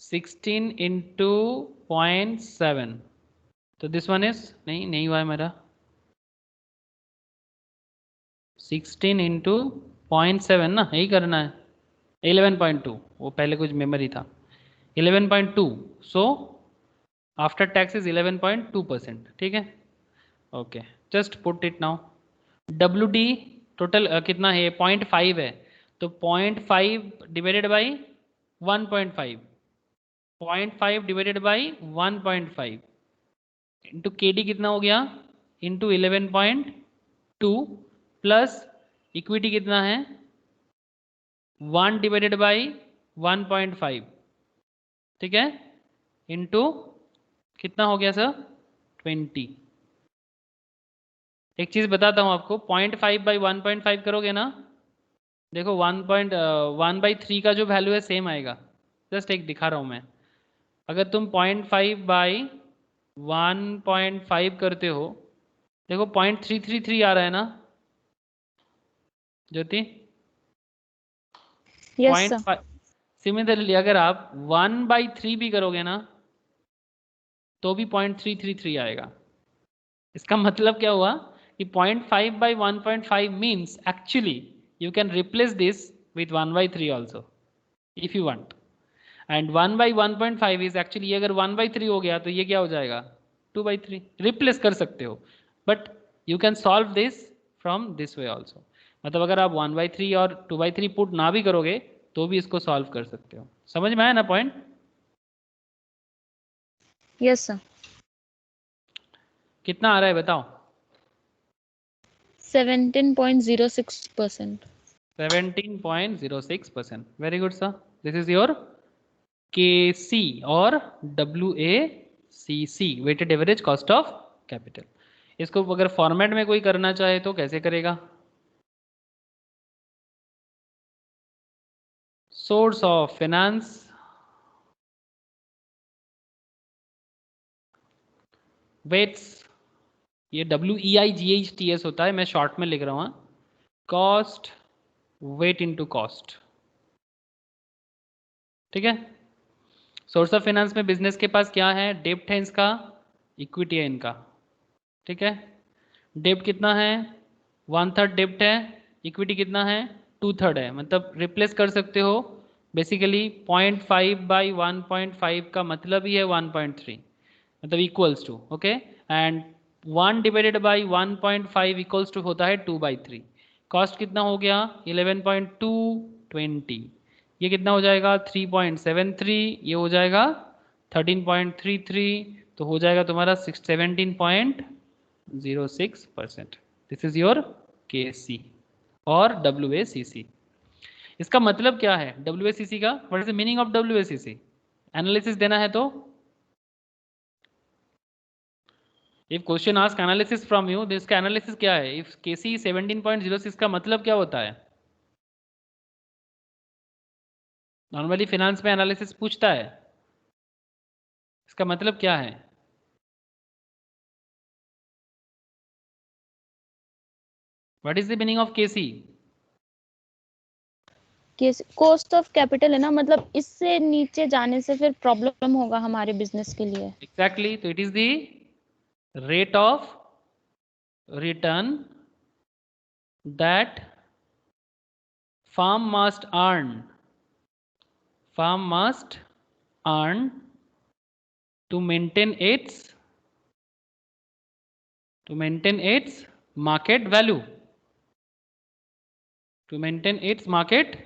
16 इंटू 0.7, तो दिस वन इज नहीं हुआ है मेरा, 16 इंटू 0.7 ना, यही करना है, 11.2, वो पहले कुछ मेमोरी था, 11.2, सो आफ्टर टैक्स इज 11.2%। ठीक है, okay, just put it now. W D total कितना है, 0.5 है, तो 0.5 divided by 1.5, 0.5 divided by 1.5 into K D कितना हो गया, इंटू 11.2 प्लस इक्विटी कितना है, 1 डिवाइडेड बाई 1.5। ठीक है, इंटू कितना हो गया सर, 20। एक चीज़ बताता हूँ आपको, 0.5 बाई 1.5 करोगे ना, देखो 1.1/3 का जो वैल्यू है सेम आएगा, जस्ट एक दिखा रहा हूँ मैं, अगर तुम 0.5 बाई 1.5 करते हो, देखो 0.333 आ रहा है ना ज्योति? Yes sir. 0.5। सिमिलरली अगर आप 1/3 भी करोगे ना तो भी 0.333 आएगा। इसका मतलब क्या हुआ कि 0.5 by 1.5 means actually you can replace this with 1/3 also if you want, and 1/1.5 is actually, अगर 1/3 हो गया तो ये क्या हो जाएगा 2/3, रिप्लेस कर सकते हो। But you can solve this from this way also, मतलब अगर आप 1/3 और 2/3 पुट ना भी करोगे तो भी इसको सॉल्व कर सकते हो। समझ में आया ना पॉइंट? Yes sir. कितना आ रहा है बताओ? 17.06%। 17.06%। Very good sir, this is your KC और WACC, weighted average cost of capital. इसको अगर फॉर्मेट में कोई करना चाहे तो कैसे करेगा? सोर्स ऑफ फाइनेंस, वेट्स, ये WEIGHTS होता है, मैं शॉर्ट में लिख रहा हूँ, कॉस्ट वेट इनटू कॉस्ट, ठीक है। सोर्स ऑफ फाइनेंस में बिजनेस के पास क्या है? डेब्ट है इसका, इक्विटी है इनका, ठीक है। डेब्ट कितना है? 1/3 डेब्ट है, इक्विटी कितना है? 2/3 है, मतलब रिप्लेस कर सकते हो बेसिकली 0.5 बाई 1.5 का मतलब ही है 1.3, मतलब equals to, okay, and 1 divided by 1.5 equals to होता है 2/3। कॉस्ट कितना हो गया? 11.220, ये कितना हो जाएगा? 3.73, ये हो जाएगा 13.33, तो हो जाएगा तुम्हारा 17.06%। दिस इज योर KC और WACC। इसका मतलब क्या है WACC का? What is the meaning of WACC? Analysis देना है तो if question ask analysis from you, इसका एनालिसिस क्या है? इफ KC 17.06 का मतलब क्या होता है? नॉर्मली फिनेंस में एनालिसिस पूछता है, इसका मतलब क्या है? What is the meaning of KC? Cost of capital है ना, मतलब इससे नीचे जाने से फिर प्रॉब्लम होगा हमारे बिजनेस के लिए। एग्जैक्टली, तो it is the rate of return that firm must earn, firm must earn to maintain its market value, to maintain its market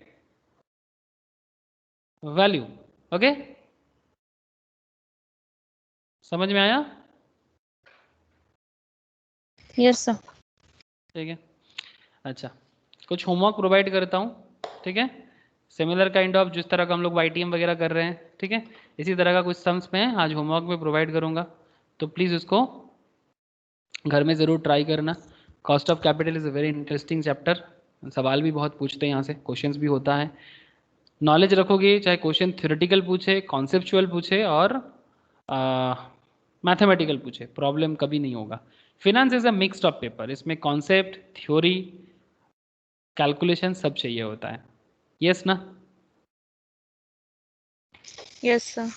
value, okay, समझ में आया? Yes sir. ठीक है, अच्छा, कुछ होमवर्क प्रोवाइड करता हूँ, ठीक है, सिमिलर काइंड ऑफ जिस तरह का हम लोग YTM वगैरह कर रहे हैं, ठीक है, इसी तरह का कुछ सम्स में आज होमवर्क में प्रोवाइड करूँगा, तो प्लीज़ उसको घर में ज़रूर ट्राई करना। Cost of capital is a very interesting chapter, सवाल भी बहुत पूछते हैं यहाँ से, क्वेश्चंस भी होता है। नॉलेज रखोगे, चाहे क्वेश्चन थ्योरेटिकल पूछे, कॉन्सेप्चुअल पूछे और मैथमेटिकल पूछे, प्रॉब्लम कभी नहीं होगा। Finance is a mixed of paper, इसमें कॉन्सेप्ट, थ्योरी, कैलकुलेशन सब चाहिए होता है। यस ना? Yes sir.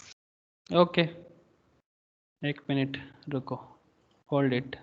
ओके, एक मिनट रुको, होल्ड इट।